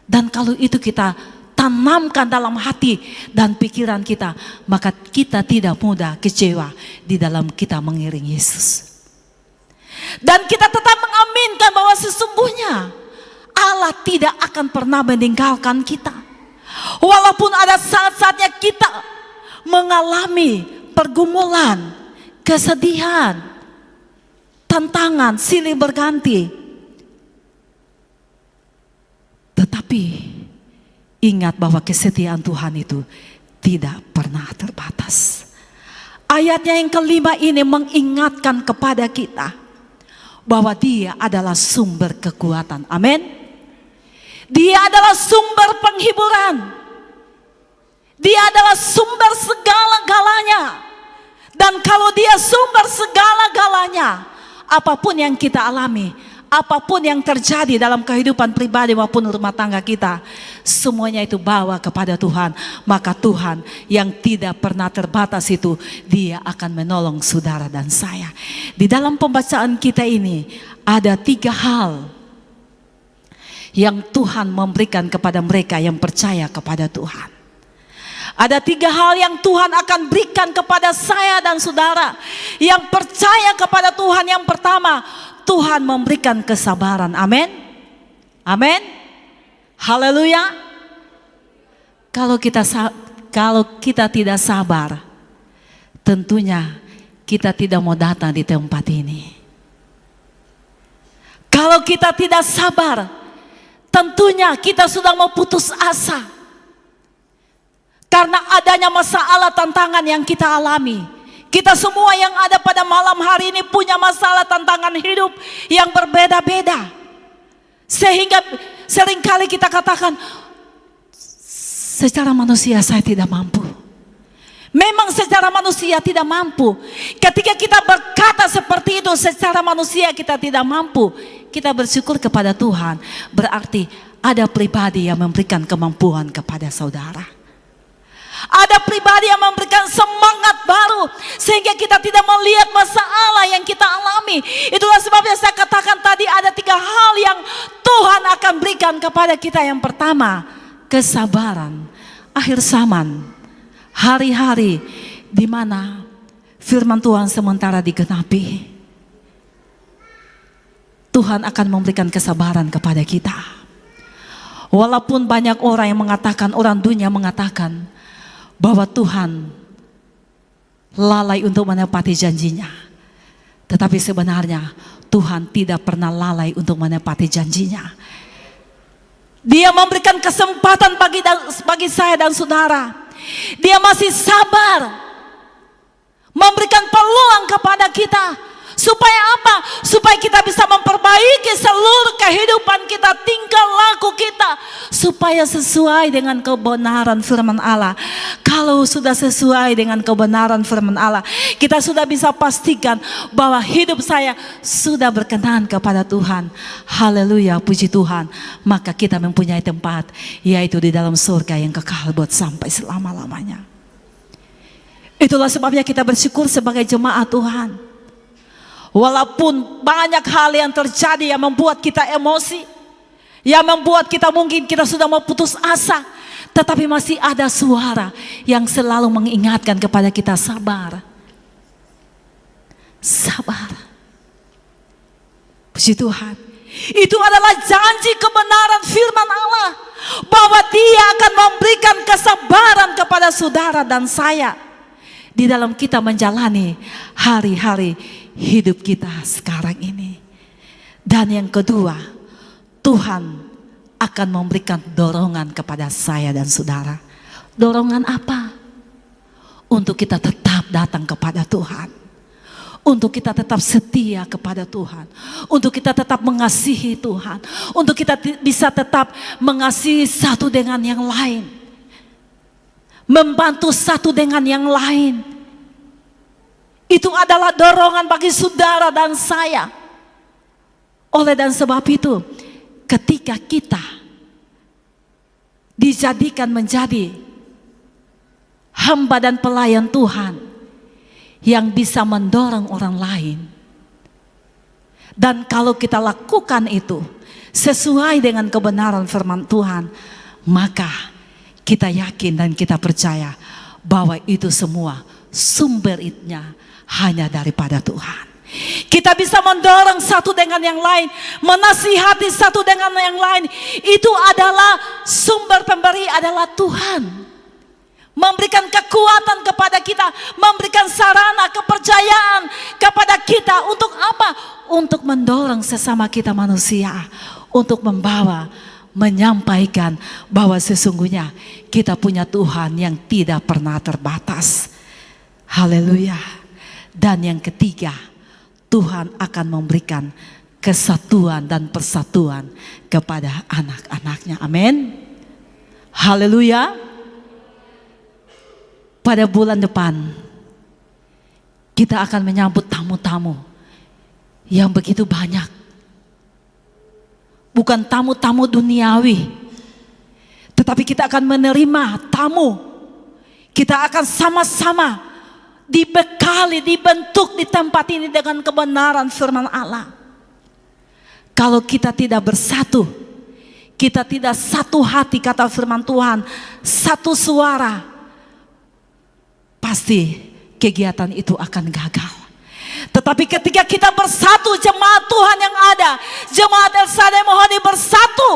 Dan kalau itu kita tanamkan dalam hati dan pikiran kita, maka kita tidak mudah kecewa di dalam kita mengiring Yesus. Dan kita tetap mengaminkan bahwa sesungguhnya Allah tidak akan pernah meninggalkan kita. Walaupun ada saat-saatnya kita mengalami pergumulan, kesedihan, tantangan, silih berganti. Tetapi ingat bahwa kesetiaan Tuhan itu tidak pernah terbatas. Ayatnya yang kelima ini mengingatkan kepada kita bahwa Dia adalah sumber kekuatan. Amin. Dia adalah sumber penghiburan. Dia adalah sumber segala-galanya. Dan kalau Dia sumber segala-galanya, apapun yang kita alami, apapun yang terjadi dalam kehidupan pribadi maupun rumah tangga kita, semuanya itu bawa kepada Tuhan, maka Tuhan yang tidak pernah terbatas itu, Dia akan menolong saudara dan saya. Di dalam pembacaan kita ini ada 3 hal yang Tuhan memberikan kepada mereka yang percaya kepada Tuhan. Ada 3 hal yang Tuhan akan berikan kepada saya dan saudara yang percaya kepada Tuhan. Yang pertama, Tuhan memberikan kesabaran. Amin. Amin. Haleluya. Kalau kita tidak sabar, tentunya kita tidak mau datang di tempat ini. Kalau kita tidak sabar, tentunya kita sudah mau putus asa. Karena adanya masalah tantangan yang kita alami. Kita semua yang ada pada malam hari ini punya masalah tantangan hidup yang berbeda-beda. Sehingga seringkali kita katakan, secara manusia saya tidak mampu. Memang secara manusia tidak mampu. Ketika kita berkata seperti itu, secara manusia kita tidak mampu, kita bersyukur kepada Tuhan. Berarti ada pribadi yang memberikan kemampuan kepada saudara. Ada pribadi yang memberikan semangat baru sehingga kita tidak melihat masalah yang kita alami. Itulah sebabnya saya katakan tadi ada 3 hal yang Tuhan akan berikan kepada kita. Yang pertama, kesabaran. Akhir zaman, hari-hari di mana firman Tuhan sementara digenapi, Tuhan akan memberikan kesabaran kepada kita. Walaupun banyak orang yang mengatakan, orang dunia mengatakan bahwa Tuhan lalai untuk menepati janjinya. Tetapi sebenarnya Tuhan tidak pernah lalai untuk menepati janjinya. Dia memberikan kesempatan bagi saya dan saudara. Dia masih sabar memberikan peluang kepada kita. Supaya apa? Supaya kita bisa memperbaiki seluruh kehidupan kita, tingkah laku kita, supaya sesuai dengan kebenaran firman Allah. Kalau sudah sesuai dengan kebenaran firman Allah, kita sudah bisa pastikan bahwa hidup saya sudah berkenan kepada Tuhan. Haleluya, puji Tuhan. Maka kita mempunyai tempat, yaitu di dalam surga yang kekal buat sampai selama-lamanya. Itulah sebabnya kita bersyukur sebagai jemaat Tuhan. Walaupun banyak hal yang terjadi yang membuat kita emosi, yang membuat kita mungkin kita sudah mau putus asa, tetapi masih ada suara yang selalu mengingatkan kepada kita, sabar. Sabar. Puji Tuhan. Itu adalah janji kebenaran firman Allah, bahwa Dia akan memberikan kesabaran kepada saudara dan saya di dalam kita menjalani hari-hari hidup kita sekarang ini. Dan yang kedua, Tuhan akan memberikan dorongan kepada saya dan saudara. Dorongan apa? Untuk kita tetap datang kepada Tuhan. Untuk kita tetap setia kepada Tuhan. Untuk kita tetap mengasihi Tuhan. Untuk kita bisa tetap mengasihi satu dengan yang lain. Membantu satu dengan yang lain. Itu adalah dorongan bagi saudara dan saya. Oleh dan sebab itu, ketika kita dijadikan menjadi hamba dan pelayan Tuhan yang bisa mendorong orang lain, dan kalau kita lakukan itu sesuai dengan kebenaran firman Tuhan, maka kita yakin dan kita percaya bahwa itu semua sumbernya hanya daripada Tuhan. Kita bisa mendorong satu dengan yang lain, menasihati satu dengan yang lain. Itu adalah sumber pemberi adalah Tuhan. Memberikan kekuatan kepada kita, memberikan sarana kepercayaan kepada kita. Untuk apa? Untuk mendorong sesama kita manusia, untuk membawa, menyampaikan bahwa sesungguhnya kita punya Tuhan yang tidak pernah terbatas. Haleluya. Dan yang ketiga, Tuhan akan memberikan kesatuan dan persatuan kepada anak-anaknya. Amin. Haleluya. Pada bulan depan kita akan menyambut tamu-tamu yang begitu banyak. Bukan tamu-tamu duniawi, Tetapi kita akan menerima tamu. Kita akan sama-sama dibekali, dibentuk di tempat ini dengan kebenaran firman Allah. Kalau kita tidak bersatu, kita tidak satu hati, kata firman Tuhan, satu suara, pasti kegiatan itu akan gagal. Tetapi ketika kita bersatu, jemaat Tuhan yang ada, jemaat El Shaddai Mohoni bersatu,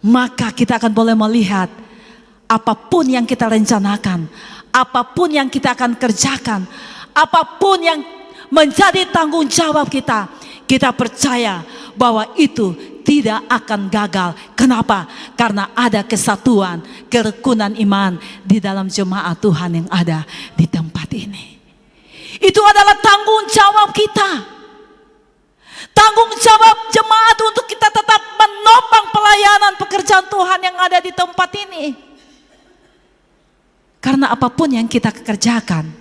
maka kita akan boleh melihat apapun yang kita rencanakan, apapun yang kita akan kerjakan, apapun yang menjadi tanggung jawab kita, kita percaya bahwa itu tidak akan gagal. Kenapa? Karena ada kesatuan, kerukunan iman di dalam jemaat Tuhan yang ada di tempat ini. Itu adalah tanggung jawab kita. Tanggung jawab jemaat untuk kita tetap menopang pelayanan pekerjaan Tuhan yang ada di tempat ini. Karena apapun yang kita kerjakan,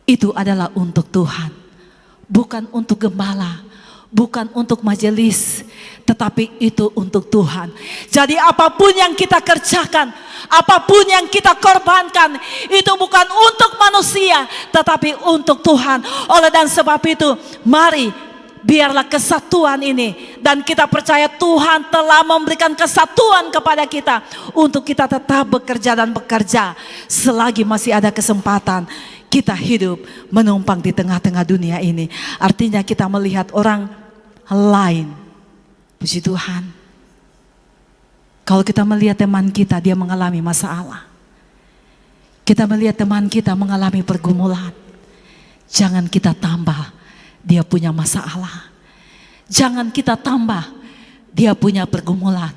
itu adalah untuk Tuhan. Bukan untuk gembala, bukan untuk majelis, tetapi itu untuk Tuhan. Jadi apapun yang kita kerjakan, apapun yang kita korbankan, itu bukan untuk manusia, tetapi untuk Tuhan. Oleh dan sebab itu, mari biarlah kesatuan ini, dan kita percaya Tuhan telah memberikan kesatuan kepada kita untuk kita tetap bekerja dan bekerja selagi masih ada kesempatan. Kita hidup menumpang di tengah-tengah dunia ini. Artinya kita melihat orang lain. Puji Tuhan. Kalau kita melihat teman kita, dia mengalami masalah. Kita melihat teman kita mengalami pergumulan. Jangan kita tambah dia punya masalah. Jangan kita tambah dia punya pergumulan.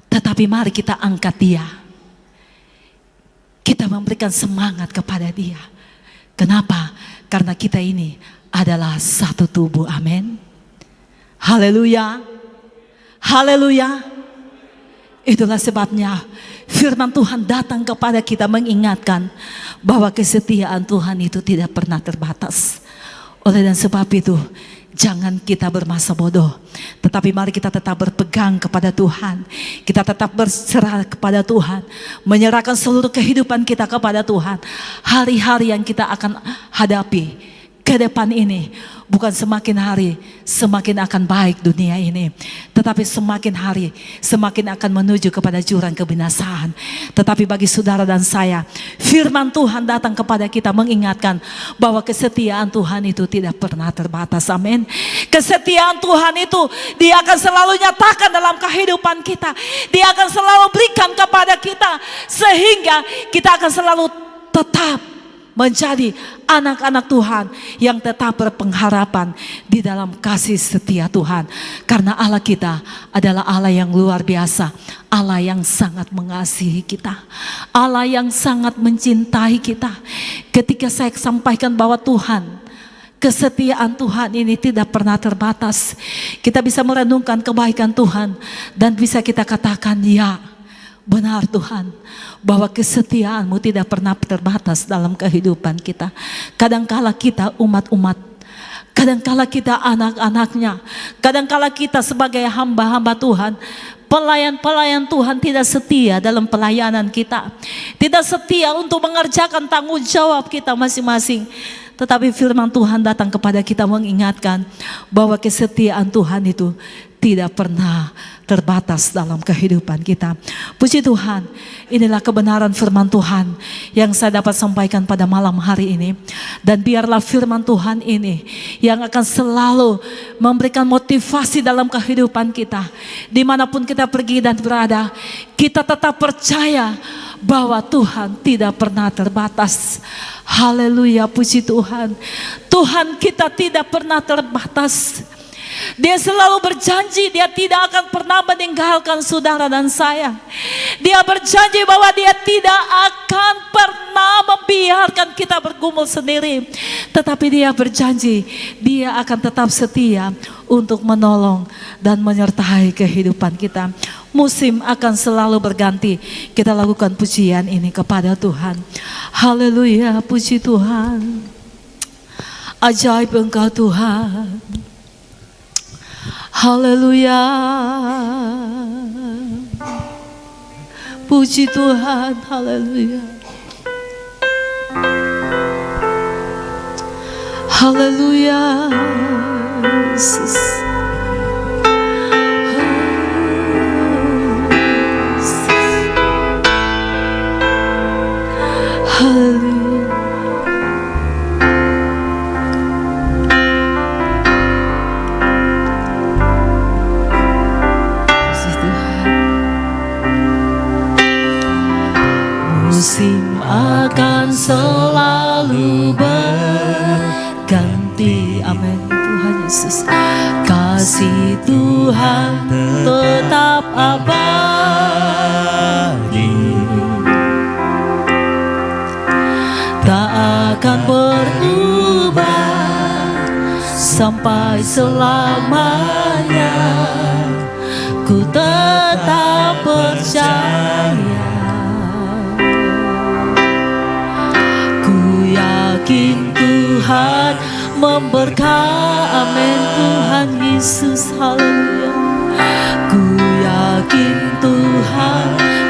Tetapi mari kita angkat dia. Kita memberikan semangat kepada dia. Kenapa? Karena kita ini adalah satu tubuh. Amin. Haleluya. Haleluya. Itulah sebabnya firman Tuhan datang kepada kita mengingatkan bahwa kesetiaan Tuhan itu tidak pernah terbatas. Oleh dan sebab itu, jangan kita bermasa bodoh, tetapi mari kita tetap berpegang kepada Tuhan. Kita tetap berserah kepada Tuhan, menyerahkan seluruh kehidupan kita kepada Tuhan. Hari-hari yang kita akan hadapi ke depan ini, bukan semakin hari semakin akan baik dunia ini, tetapi semakin hari semakin akan menuju kepada jurang kebinasaan. Tetapi bagi saudara dan saya, firman Tuhan datang kepada kita mengingatkan bahwa kesetiaan Tuhan itu tidak pernah terbatas. Amin. Kesetiaan Tuhan itu dia akan selalu nyatakan dalam kehidupan kita. Dia akan selalu berikan kepada kita, sehingga kita akan selalu tetap menjadi anak-anak Tuhan yang tetap berpengharapan di dalam kasih setia Tuhan. Karena Allah kita adalah Allah yang luar biasa, Allah yang sangat mengasihi kita, Allah yang sangat mencintai kita. Ketika saya sampaikan bahwa Tuhan, kesetiaan Tuhan ini tidak pernah terbatas, kita bisa merenungkan kebaikan Tuhan dan bisa kita katakan, ya benar Tuhan, bahwa kesetiaan-Mu tidak pernah terbatas dalam kehidupan kita. Kadangkala kita umat-umat, kadangkala kita anak-anaknya, kadangkala kita sebagai hamba-hamba Tuhan, pelayan-pelayan Tuhan tidak setia dalam pelayanan kita, tidak setia untuk mengerjakan tanggung jawab kita masing-masing. Tetapi firman Tuhan datang kepada kita mengingatkan bahwa kesetiaan Tuhan itu tidak pernah terbatas dalam kehidupan kita. Puji Tuhan, inilah kebenaran firman Tuhan yang saya dapat sampaikan pada malam hari ini. Dan biarlah firman Tuhan ini yang akan selalu memberikan motivasi dalam kehidupan kita. Dimanapun kita pergi dan berada, kita tetap percaya bahwa Tuhan tidak pernah terbatas. Haleluya, puji Tuhan. Tuhan kita tidak pernah terbatas. Dia selalu berjanji dia tidak akan pernah meninggalkan saudara dan saya. Dia berjanji bahwa dia tidak akan pernah membiarkan kita bergumul sendiri. Tetapi dia berjanji dia akan tetap setia untuk menolong dan menyertai kehidupan kita. Musim akan selalu berganti. Kita lakukan pujian ini kepada Tuhan. Haleluya, puji Tuhan. Ajaib Engkau Tuhan. Haleluya. Puji Tuhan, haleluya. Haleluya, Yesus. Haleluya. Puji Tuhan. Musim akan selalu berganti. Amin. Tuhan Yesus. Kasih Tuhan tetap abadi, tak akan berubah sampai selamanya. Ku tetap percaya, ku yakin Tuhan memberkati. Amin. Tuhan Yesus, haleluya. Ku yakin Tuhan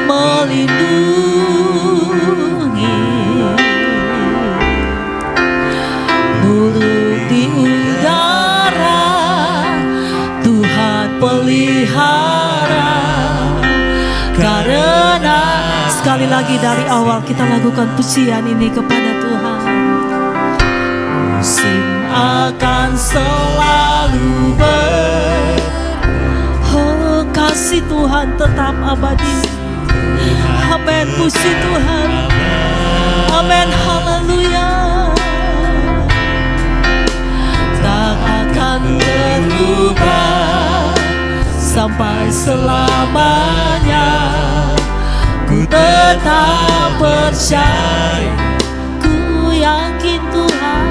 melindungi, burung di udara Tuhan pelihara. Karena sekali lagi dari awal kita lakukan pujian ini kepada Tuhan. Musim akan selalu kasih Tuhan tetap abadi. Amin. Puji Tuhan. Amin. Haleluya. Tak akan berubah sampai selamanya. Ku tetap percaya, ku yakin Tuhan,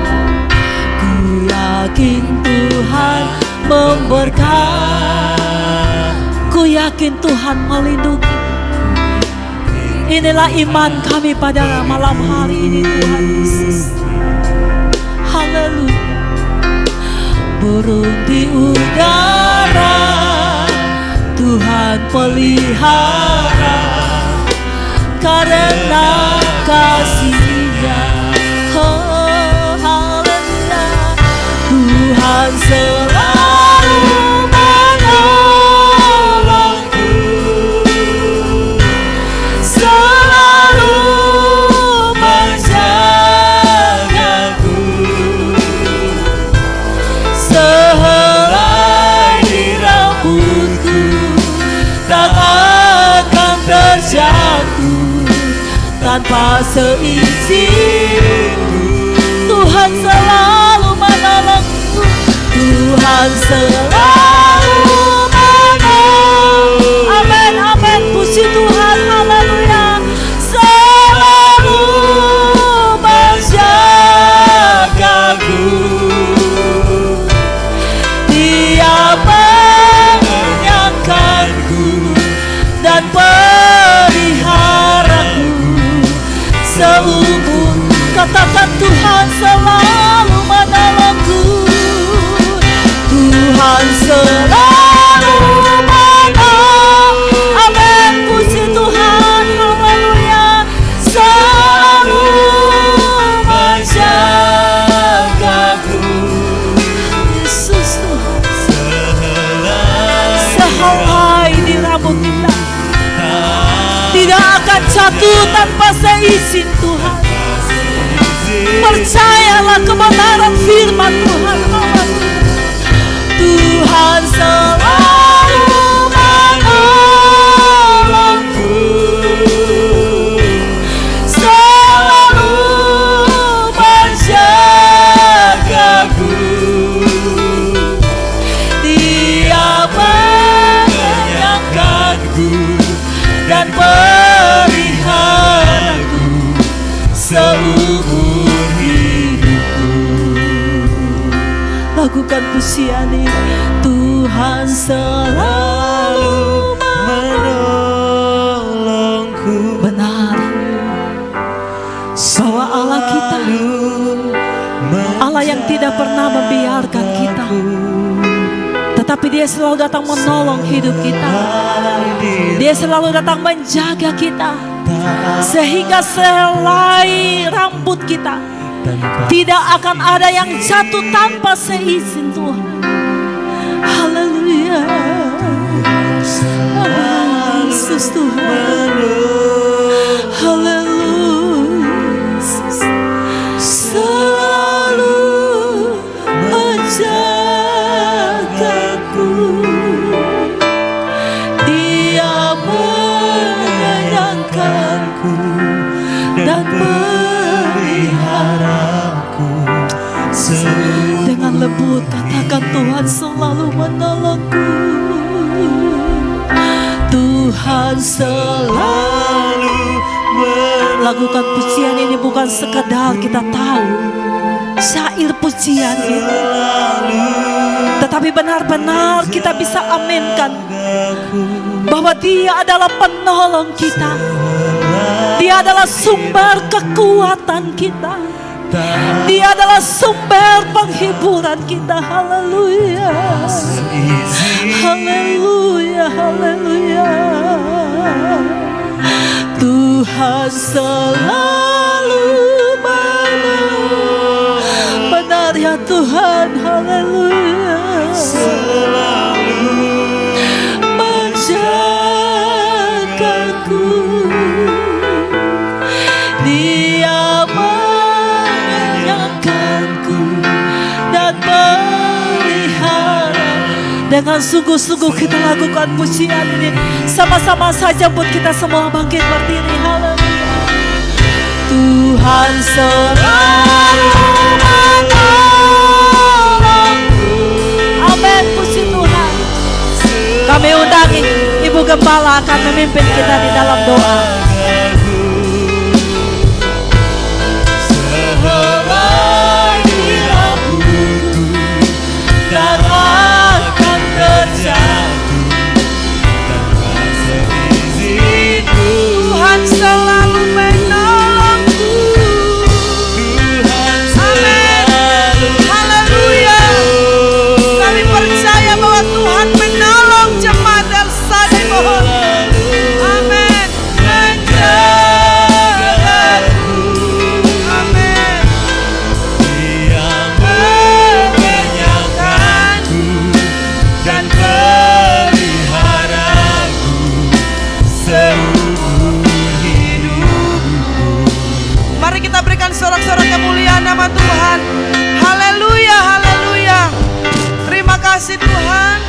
ku yakin Tuhan memberkati. Ku yakin Tuhan melindungi. Inilah iman kami pada malam hari ini, Tuhan Yesus. Haleluya. Burung di udara Tuhan pelihara, karena kasih-Nya. Oh, haleluya. Tuhan selalu menolongku, selalu menjagaku. Sehelai di rambutku tak akan terjatuh tanpa seizinku. Tuhan selalu menolongku, Tuhan selalu menolong. Amin, amin. Puji Tuhan, haleluya. Selalu menjagaku, Dia mengenyangkanku dan peliharaku seumur. Katakan Tuhan selalu menolongku, Tuhan selalu menolong. Amin. Puji Tuhan, haleluya. Selalu menjagaku, Yesus Tuhan. Sehelai di rambut kita tidak akan jatuh tanpa seizin Tuhan. Percayalah kebenaran firman Tuhan. Tuhan selalu menolongku, selalu menjagaku. Dia mengenyangkanku dan peliharaku seumur hidupku. Lakukan pujian ini. Tuhan selalu menolongku. Benar bahwa Allah kita Allah yang tidak pernah membiarkan kita, Tetapi dia selalu datang menolong hidup kita. Dia selalu datang menjaga kita. Sehingga selai rambut kita tidak akan ada yang jatuh tanpa seizin Tuhan. Haleluya. Yesus Tuhan. Haleluya. Selalu menjagaku. Dia menenangkanku dan memeliharaku. Dengan lembut katakan Tuhan selalu menolongku. Tuhan selalu lakukan pujian ini bukan sekedar kita tahu syair pujian ini, tetapi benar-benar kita bisa aminkan bahwa Dia adalah penolong kita. Dia adalah sumber kekuatan kita. Dia adalah sumber penghiburan kita. Haleluya. Haleluya. Haleluya. Tuhan selalu benar ya Tuhan. Haleluya. Selalu menjagaku. Dia menyenangkanku dan melihara. Dengan sungguh-sungguh kita lakukan pujian ini. Sama-sama saja buat kita semua bangkit berdiri. Haleluya. Tuhan selalu menolongku. Amin, puji Tuhan. Kami undangi Ibu Gembala akan memimpin kita di dalam doa. Tuhan selalu menolongku. Amin. Haleluya. Kami percaya bahwa Tuhan menolong jemaat El Shaddai mohon. Amin. Menjagaku. Amin. Dia mengenyangkanku dan peliharaku seumur hidupku. Mari kita berikan sorak-sorak kemuliaan nama Tuhan. Haleluya, haleluya. Terima kasih Tuhan.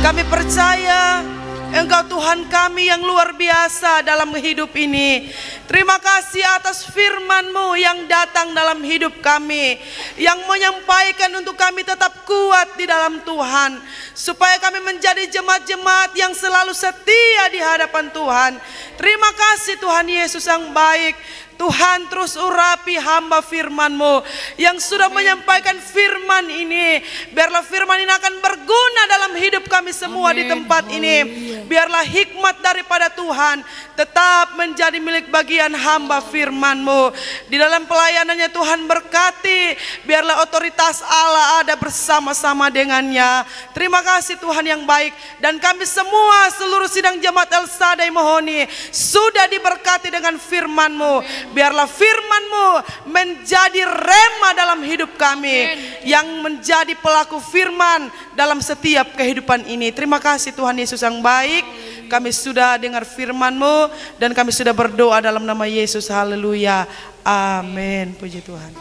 Kami percaya Engkau Tuhan kami yang luar biasa dalam hidup ini. Terima kasih atas firman-Mu yang datang dalam hidup kami, yang menyampaikan untuk kami tetap kuat di dalam Tuhan, supaya kami menjadi jemaat-jemaat yang selalu setia di hadapan Tuhan. Terima kasih Tuhan Yesus yang baik. Tuhan terus urapi hamba firman-Mu yang sudah menyampaikan firman ini. Biarlah firman ini akan berguna dalam hidup kami semua di tempat ini. Biarlah hikmat daripada Tuhan tetap menjadi milik bagian hamba firman-Mu. Di dalam pelayanannya Tuhan berkati. Biarlah otoritas Allah ada bersama-sama dengannya. Terima kasih Tuhan yang baik. Dan kami semua seluruh sidang jemaat El Shaddai Mohoni sudah diberkati dengan firman-Mu. Biarlah firman-Mu menjadi rema dalam hidup kami, yang menjadi pelaku firman dalam setiap kehidupan ini. Terima kasih Tuhan Yesus yang baik. Kami sudah dengar firman-Mu dan kami sudah berdoa dalam nama Yesus. Haleluya. Amin. Puji Tuhan.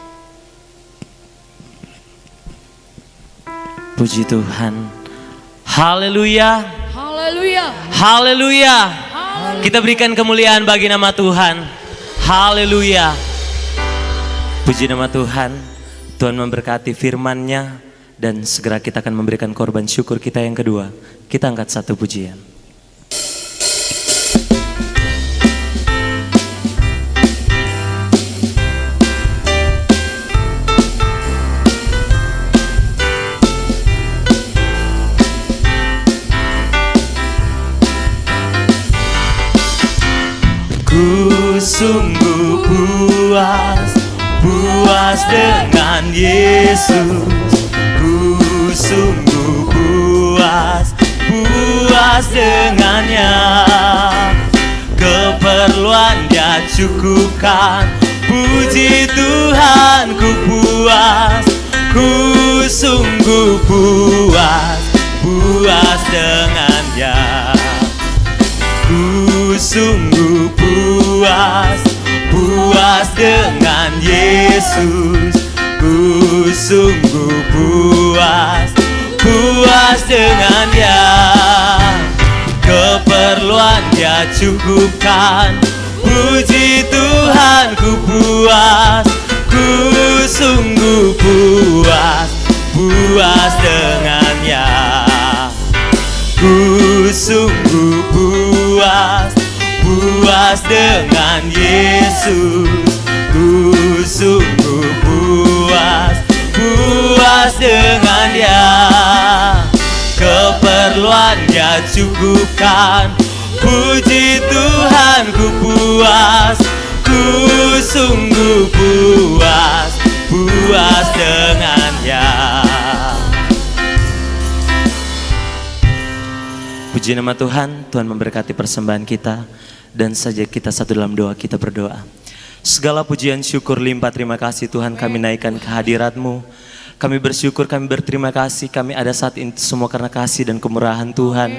Puji Tuhan. Haleluya. Haleluya. Haleluya. Kita berikan kemuliaan bagi nama Tuhan. Haleluya. Puji nama Tuhan. Tuhan memberkati firman-Nya, dan segera kita akan memberikan korban syukur kita yang kedua. Kita angkat satu pujian. Ku sungguh puas dengan Yesus. Ku sungguh puas puas dengannya. Keperluan Dia cukupkan. Puji Tuhan, ku puas, ku sungguh puas, puas dengan Dia. Ku sungguh puas, puas dengan Yesus. Ku sungguh puas, puas dengan Dia. Keperluan Dia cukupkan. Puji Tuhan, ku puas, ku sungguh puas, puas dengannya. Ku sungguh puas, puas dengan Yesus. Ku sungguh puas, puas dengan Dia. Keperluan Dia cukupkan. Puji Tuhan, ku puas, ku sungguh puas, puas dengannya. Puji nama Tuhan, Tuhan memberkati persembahan kita. Dan saja kita satu dalam doa, kita berdoa. Segala pujian, syukur, limpah terima kasih Tuhan kami naikkan ke hadirat-Mu. Kami bersyukur, kami berterima kasih, kami ada saat ini semua karena kasih dan kemurahan Tuhan.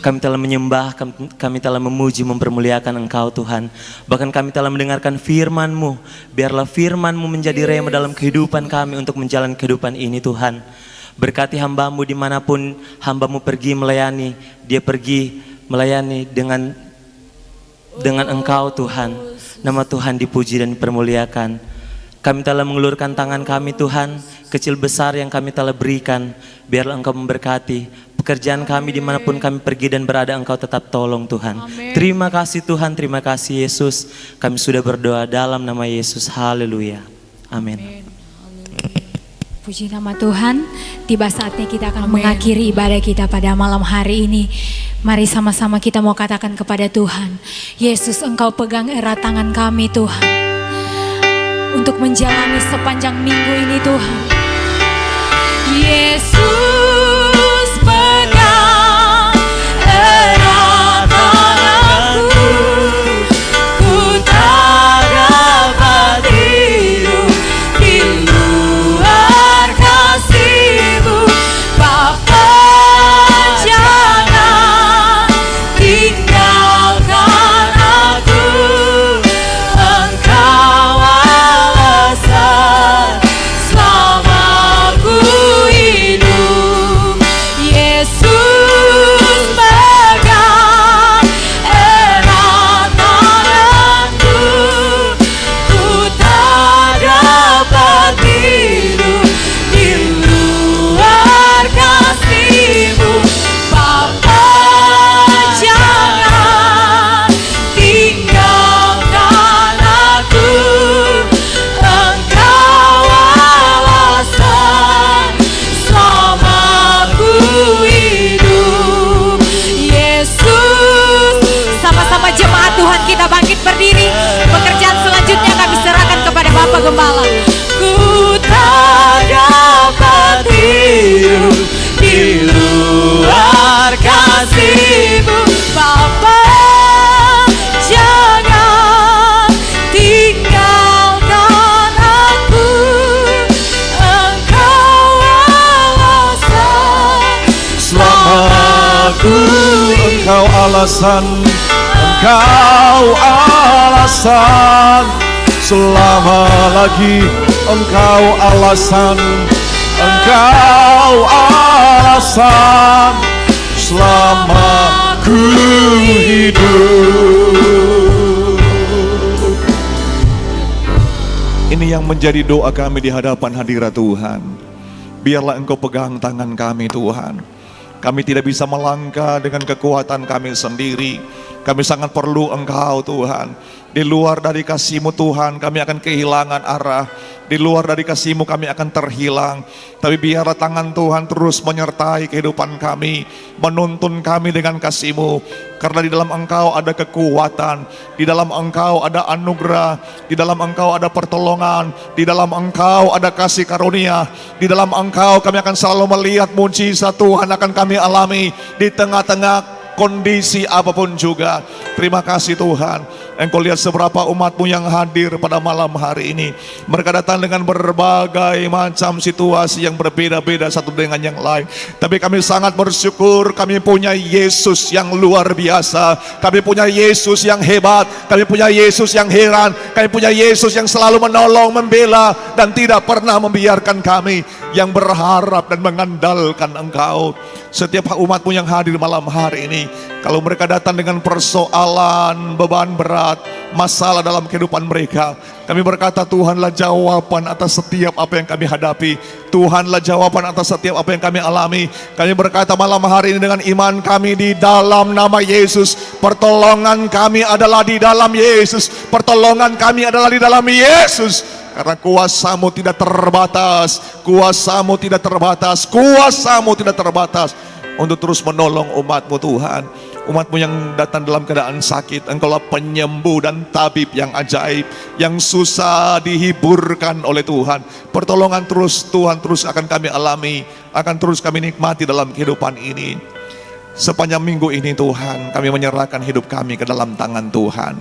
Kami telah menyembah, kami telah memuji, mempermuliakan Engkau Tuhan. Bahkan kami telah mendengarkan firman-Mu. Biarlah firman-Mu menjadi rema dalam kehidupan kami untuk menjalani kehidupan ini Tuhan. Berkati hamba-Mu dimanapun hamba-Mu pergi melayani. Dia pergi melayani dengan Engkau Tuhan. Nama Tuhan dipuji dan dipermuliakan. Kami telah mengulurkan tangan kami Tuhan, kecil besar yang kami telah berikan. Biarlah Engkau memberkati pekerjaan kami dimanapun kami pergi dan berada, Engkau tetap tolong Tuhan. Amen. Terima kasih Tuhan, terima kasih Yesus. Kami sudah berdoa dalam nama Yesus. Haleluya. Amin. Puji nama Tuhan. Tiba saatnya kita akan mengakhiri ibadah kita pada malam hari ini. Mari sama-sama kita mau katakan kepada Tuhan, Yesus, Engkau pegang erat tangan kami Tuhan, untuk menjalani sepanjang minggu ini Tuhan. Yesus pegang erat tanganku, ku tak dapat hidup di luar kasih-Mu. Bapa, jangan tinggalkan aku. Engkau selama ku hidup. Yesus pegang erat tanganku, ku tak dapat hidup di luar kasih-Mu. Bapa, jangan tinggalkan aku. Engkau alasan selama ku hidup. Yesus, sama-sama jemaat Tuhan kita bangkit berdiri. Pekerjaan selanjutnya kami serahkan kepada Bapak Gembala. Ku tak dapat hidup di luar kasih-Mu. Bapa, jangan tinggalkan aku. Engkau alasan selama ku hidup. Engkau alasan, Engkau alasan. Selama lagi Engkau alasan, Engkau alasan. Selama ku hidup. Ini yang menjadi doa kami di hadapan hadirat Tuhan. Biarlah Engkau pegang tangan kami Tuhan. Kami tidak bisa melangkah dengan kekuatan kami sendiri. Kami sangat perlu Engkau Tuhan. Di luar dari kasih-Mu Tuhan kami akan kehilangan arah. Di luar dari kasih-Mu kami akan terhilang. Tapi biarlah tangan Tuhan terus menyertai kehidupan kami, menuntun kami dengan kasih-Mu. Karena di dalam Engkau ada kekuatan, di dalam Engkau ada anugerah, di dalam Engkau ada pertolongan, di dalam Engkau ada kasih karunia. Di dalam Engkau kami akan selalu melihat mujizat Tuhan akan kami alami di tengah-tengah kondisi apapun juga. Terima kasih Tuhan, Engkau lihat seberapa umat-Mu yang hadir pada malam hari ini. Mereka datang dengan berbagai macam situasi yang berbeda-beda satu dengan yang lain. Tapi kami sangat bersyukur, kami punya Yesus yang luar biasa. Kami punya Yesus yang hebat, kami punya Yesus yang heran, kami punya Yesus yang selalu menolong, membela, dan tidak pernah membiarkan kami yang berharap dan mengandalkan Engkau. Setiap umat-Mu yang hadir malam hari ini, kalau mereka datang dengan persoalan, beban berat, masalah dalam kehidupan mereka, kami berkata Tuhanlah jawaban atas setiap apa yang kami hadapi. Tuhanlah jawaban atas setiap apa yang kami alami. Kami berkata malam hari ini dengan iman kami di dalam nama Yesus, pertolongan kami adalah di dalam Yesus, pertolongan kami adalah di dalam Yesus. Karena kuasa-Mu tidak terbatas, kuasa-Mu tidak terbatas, kuasa-Mu tidak terbatas untuk terus menolong umat-Mu Tuhan. Umat-Mu yang datang dalam keadaan sakit, Engkaulah penyembuh dan tabib yang ajaib, yang susah dihiburkan oleh Tuhan. Pertolongan terus Tuhan terus akan kami alami, akan terus kami nikmati dalam kehidupan ini. Sepanjang minggu ini Tuhan, kami menyerahkan hidup kami ke dalam tangan Tuhan.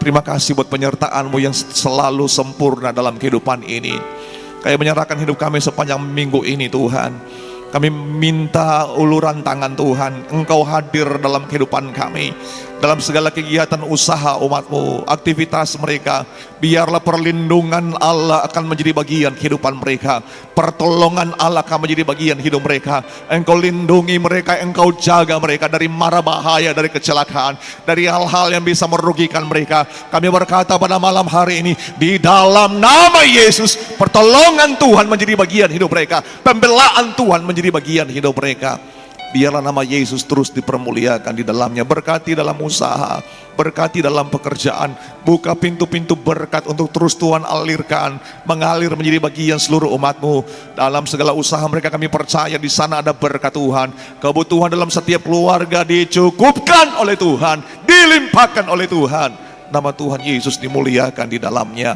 Terima kasih buat penyertaan-Mu yang selalu sempurna dalam kehidupan ini. Kami menyerahkan hidup kami sepanjang minggu ini Tuhan. Kami minta uluran tangan Tuhan, Engkau hadir dalam kehidupan kami, dalam segala kegiatan usaha umat-Mu, aktivitas mereka. Biarlah perlindungan Allah akan menjadi bagian kehidupan mereka, pertolongan Allah akan menjadi bagian hidup mereka. Engkau lindungi mereka, Engkau jaga mereka dari mara bahaya, dari kecelakaan, dari hal-hal yang bisa merugikan mereka. Kami berkata pada malam hari ini, di dalam nama Yesus, pertolongan Tuhan menjadi bagian hidup mereka, pembelaan Tuhan menjadi bagian hidup mereka. Biarlah nama Yesus terus dipermuliakan di dalamnya. Berkati dalam usaha, berkati dalam pekerjaan, buka pintu-pintu berkat untuk terus Tuhan alirkan, mengalir menjadi bagian seluruh umat-Mu. Dalam segala usaha mereka kami percaya di sana ada berkat Tuhan. Kebutuhan dalam setiap keluarga dicukupkan oleh Tuhan, dilimpahkan oleh Tuhan. Nama Tuhan Yesus dimuliakan di dalamnya.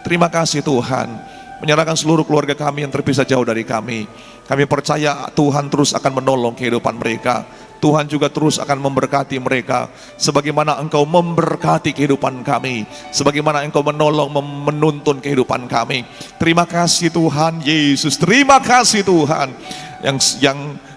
Terima kasih Tuhan, menyerahkan seluruh keluarga kami yang terpisah jauh dari kami. Kami percaya Tuhan terus akan menolong kehidupan mereka. Tuhan juga terus akan memberkati mereka. Sebagaimana Engkau memberkati kehidupan kami, sebagaimana Engkau menolong, menuntun kehidupan kami. Terima kasih Tuhan Yesus. Terima kasih Tuhan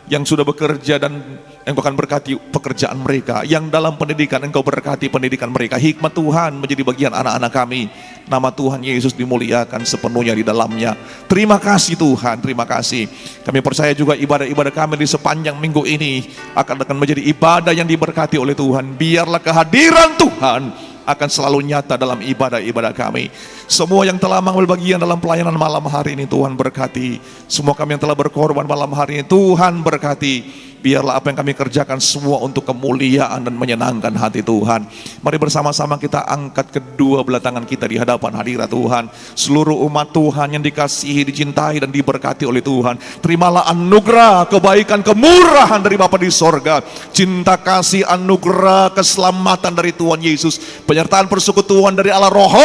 yang sudah bekerja, dan Engkau akan berkati pekerjaan mereka. Yang dalam pendidikan, Engkau berkati pendidikan mereka. Hikmat Tuhan menjadi bagian anak-anak kami. Nama Tuhan Yesus dimuliakan sepenuhnya di dalamnya. Terima kasih Tuhan, terima kasih. Kami percaya juga ibadah-ibadah kami di sepanjang minggu ini akan menjadi ibadah yang diberkati oleh Tuhan. Biarlah kehadiran Tuhan akan selalu nyata dalam ibadah-ibadah kami. Semua yang telah mengambil bagian dalam pelayanan malam hari ini Tuhan berkati. Semua kami yang telah berkorban malam hari ini Tuhan berkati. Biarlah apa yang kami kerjakan semua untuk kemuliaan dan menyenangkan hati Tuhan. Mari bersama-sama kita angkat kedua belah tangan kita di hadapan hadirat Tuhan. Seluruh umat Tuhan yang dikasihi, dicintai dan diberkati oleh Tuhan, terimalah anugerah, kebaikan, kemurahan dari Bapa di sorga, cinta kasih, anugerah, keselamatan dari Tuhan Yesus, penyertaan persekutuan dari Allah Roh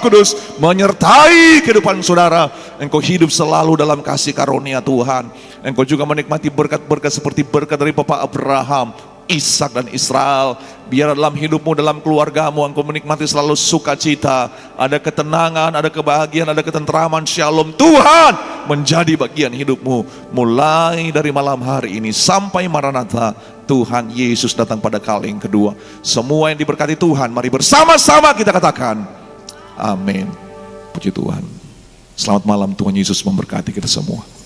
Kudus menyertai kehidupan saudara. Engkau hidup selalu dalam kasih karunia Tuhan. Engkau juga menikmati berkat-berkat seperti berkat dari Bapa Abraham, Ishak dan Israel. Biar dalam hidupmu, dalam keluargamu, engkau menikmati selalu sukacita, ada ketenangan, ada kebahagiaan, ada ketentraman. Shalom Tuhan menjadi bagian hidupmu, mulai dari malam hari ini sampai Maranatha, Tuhan Yesus datang pada kali yang kedua. Semua yang diberkati Tuhan, mari bersama-sama kita katakan amin. Puji Tuhan. Selamat malam, Tuhan Yesus memberkati kita semua.